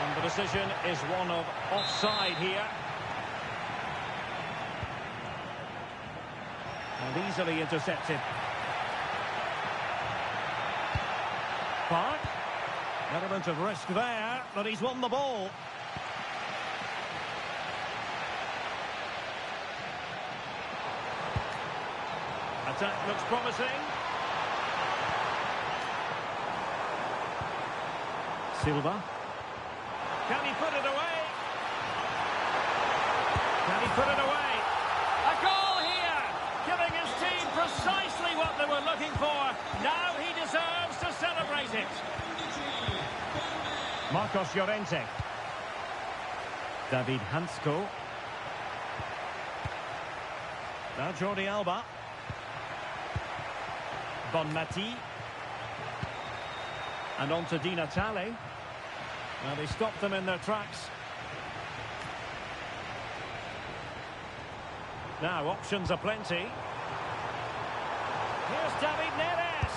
And the decision is one of offside here. And easily intercepted. Park. Element of risk there, but he's won the ball. Attack looks promising. Silva. Can he put it away? Can he put it away? A goal here! Giving his team precisely what they were looking for. Now he deserves to celebrate it. Marcos Llorente. David Hansko. Now Jordi Alba. Bonmati. And on to Di Natale. Now they stopped them in their tracks. Now options are plenty. Here's David Neres.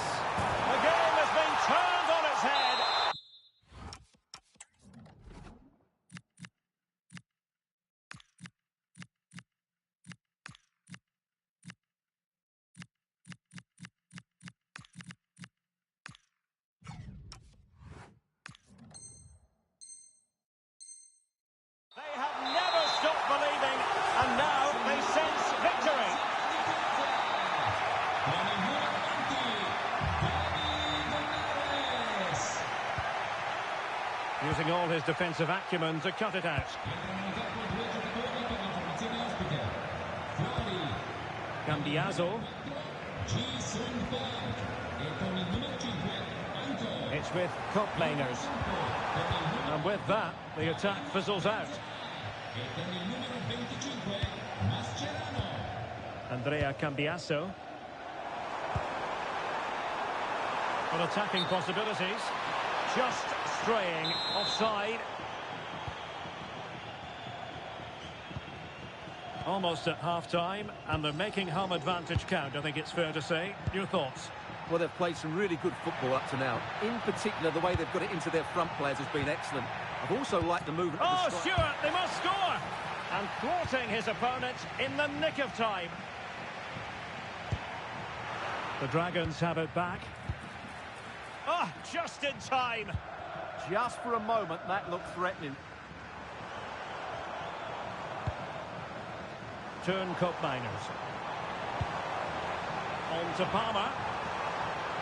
The game has been turned on its head. They have never stopped believing, and now they sense victory. Using all his defensive acumen to cut it out. Cambiaso. It's with Cup Laners. And with that, the attack fizzles out. Andrea Cambiaso. But attacking possibilities. Just straying offside. Almost at half-time, and they're making home advantage count, I think it's fair to say. Your thoughts? Well, they've played some really good football up to now. In particular, the way they've got it into their front players has been excellent. I've also liked the movement of the strike. Stewart, they must score! And thwarting his opponent in the nick of time. The Dragons have it back. Oh, just in time! Just for a moment, that looked threatening. Turn Koopmeiners. On to Palmer.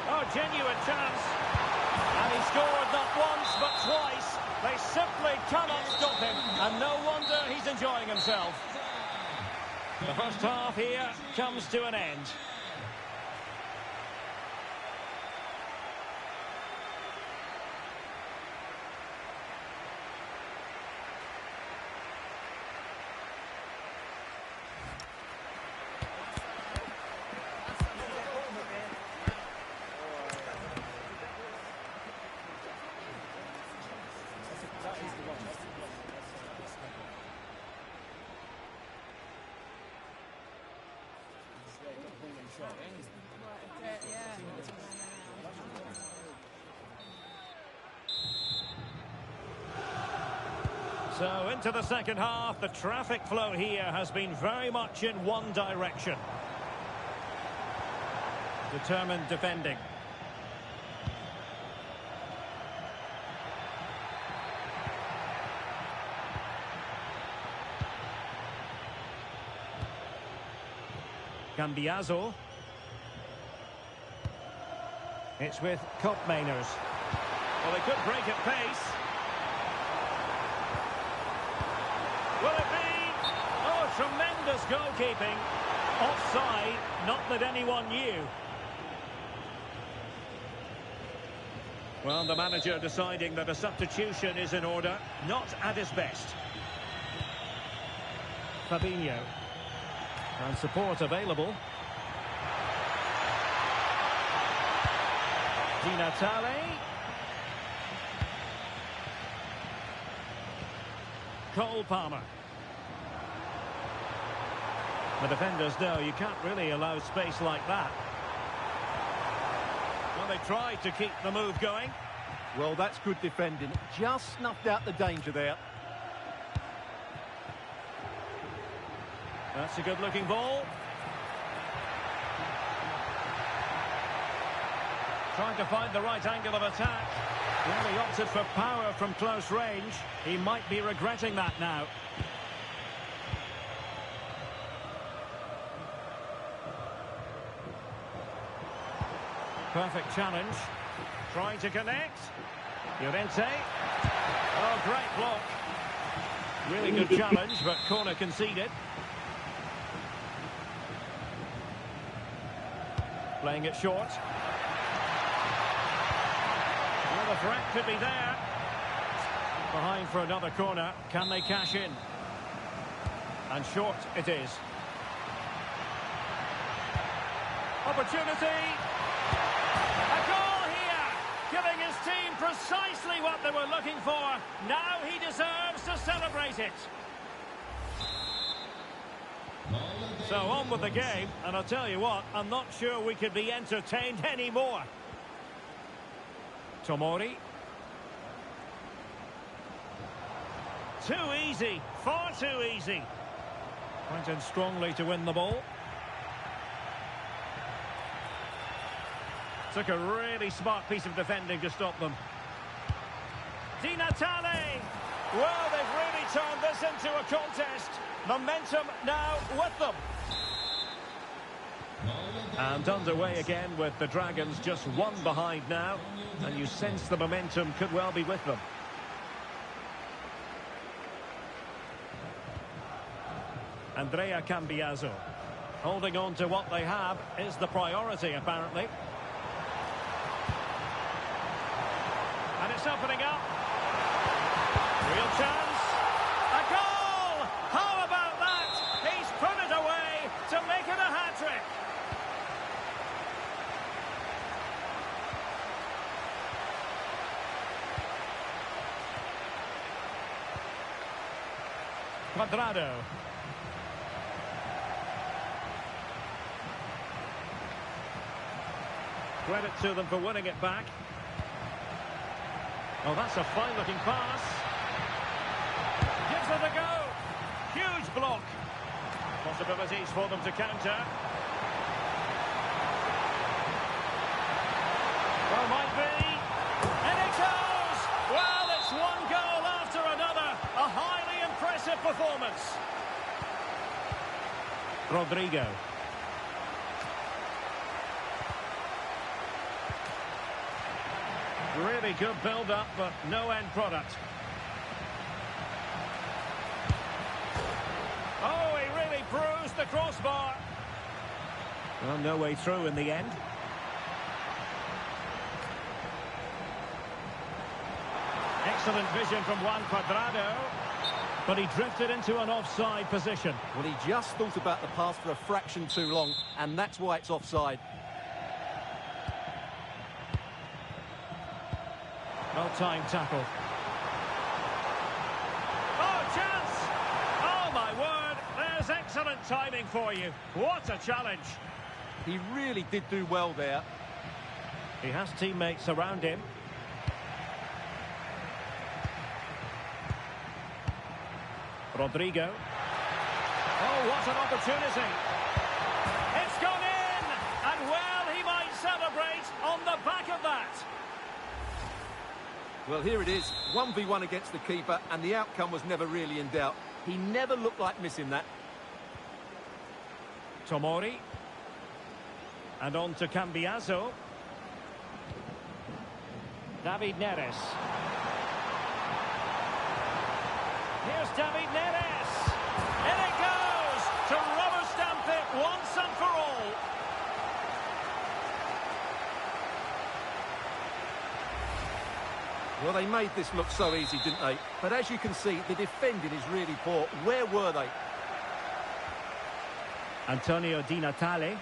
Oh, genuine chance. And he scored not once, but twice. They simply cannot stop him. And no wonder he's enjoying himself. The first half here comes to an end. So into the second half, the traffic flow here has been very much in one direction. Determined defending. Cambiaso. It's with Koopmeiners. Well, they could break at pace. Will it be? Oh, tremendous goalkeeping. Offside, not that anyone knew. Well, the manager deciding that a substitution is in order, not at his best. Fabinho. And support available. Di Natale. Cole Palmer. The defenders know you can't really allow space like that. Well, they tried to keep the move going. Well, that's good defending. Just snuffed out the danger there. That's a good-looking ball. Trying to find the right angle of attack. Well, he opted for power from close range. He might be regretting that now. Perfect challenge. Trying to connect. Llorente. Oh, great block. Really good challenge, but corner conceded. Playing it short. Well, the threat could be there. Behind for another corner. Can they cash in? And short it is. Opportunity. A goal here. Giving his team precisely what they were looking for. Now he deserves to celebrate it. So on with the game, and I'll tell you what, I'm not sure we could be entertained anymore. Tomori. Too easy, far too easy. Went in strongly to win the ball. Took a really smart piece of defending to stop them. Di Natale! Well, they've really turned this into a contest. Momentum now with them. And underway again with the Dragons just one behind now. And you sense the momentum could well be with them. Andrea Cambiaso. Holding on to what they have is the priority, apparently. And it's opening up. Real chance. A goal! How about that? He's put it away to make it a hat-trick. Cuadrado. Credit to them for winning it back. Oh, that's a fine-looking pass. Gives it a go. Huge block. Possibilities for them to counter. Well, might be. And it goes! Well, it's one goal after another. A highly impressive performance. Rodrigo. Really good build-up, but no end product. Oh, he really bruised the crossbar. Well, no way through in the end. Excellent vision from Juan Cuadrado, but he drifted into an offside position. Well, he just thought about the pass for a fraction too long, and that's why it's offside. Well-timed tackle. Oh, chance! Oh, my word, there's excellent timing for you. What a challenge. He really did do well there. He has teammates around him. Rodrigo. Oh, what an opportunity. It's gone in! And well, he might celebrate on the back of that. Well, here it is, 1v1 against the keeper, and the outcome was never really in doubt. He never looked like missing that. Tomori. And on to Cambiaso. David Neres. Here's David Neres. In it goes to rubber stamp it once and for all. Well, they made this look so easy, didn't they? But as you can see, the defending is really poor. Where were they? Antonio Di Natale.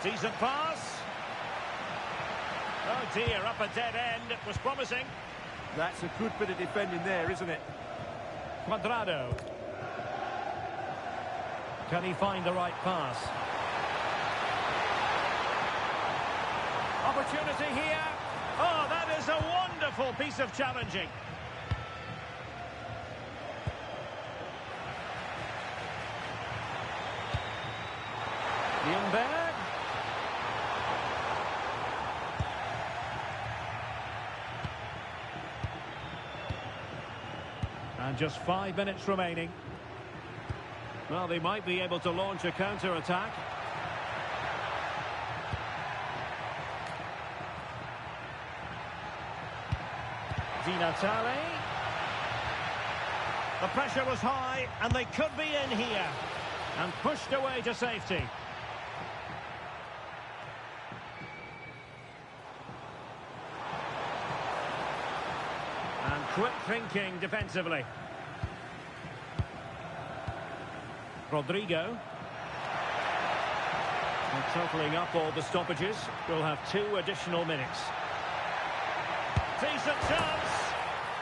Decent pass. Oh dear, up a dead end. It was promising. That's a good bit of defending there, isn't it? Cuadrado. Can he find the right pass? Opportunity here. Oh, that is a wonderful piece of challenging. Ljungberg. And just 5 minutes remaining. Well, they might be able to launch a counter-attack. Di Natale. The pressure was high, and they could be in here. And pushed away to safety. And quick thinking defensively. Rodrigo. And totalling up all the stoppages, we'll have 2 additional minutes. Decent chance.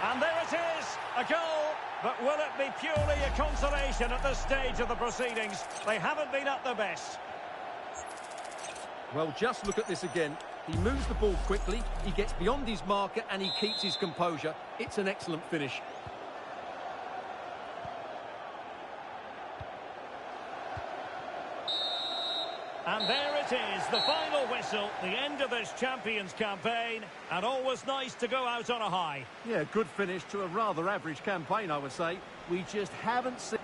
And there it is, a goal. But will it be purely a consolation at this stage of the proceedings? They haven't been at their best. Well, just look at this again. He moves the ball quickly, he gets beyond his marker, and he keeps his composure. It's an excellent finish. And there it is, the final whistle, the end of this Champions campaign, and always nice to go out on a high. Yeah, good finish to a rather average campaign, I would say. We just haven't seen...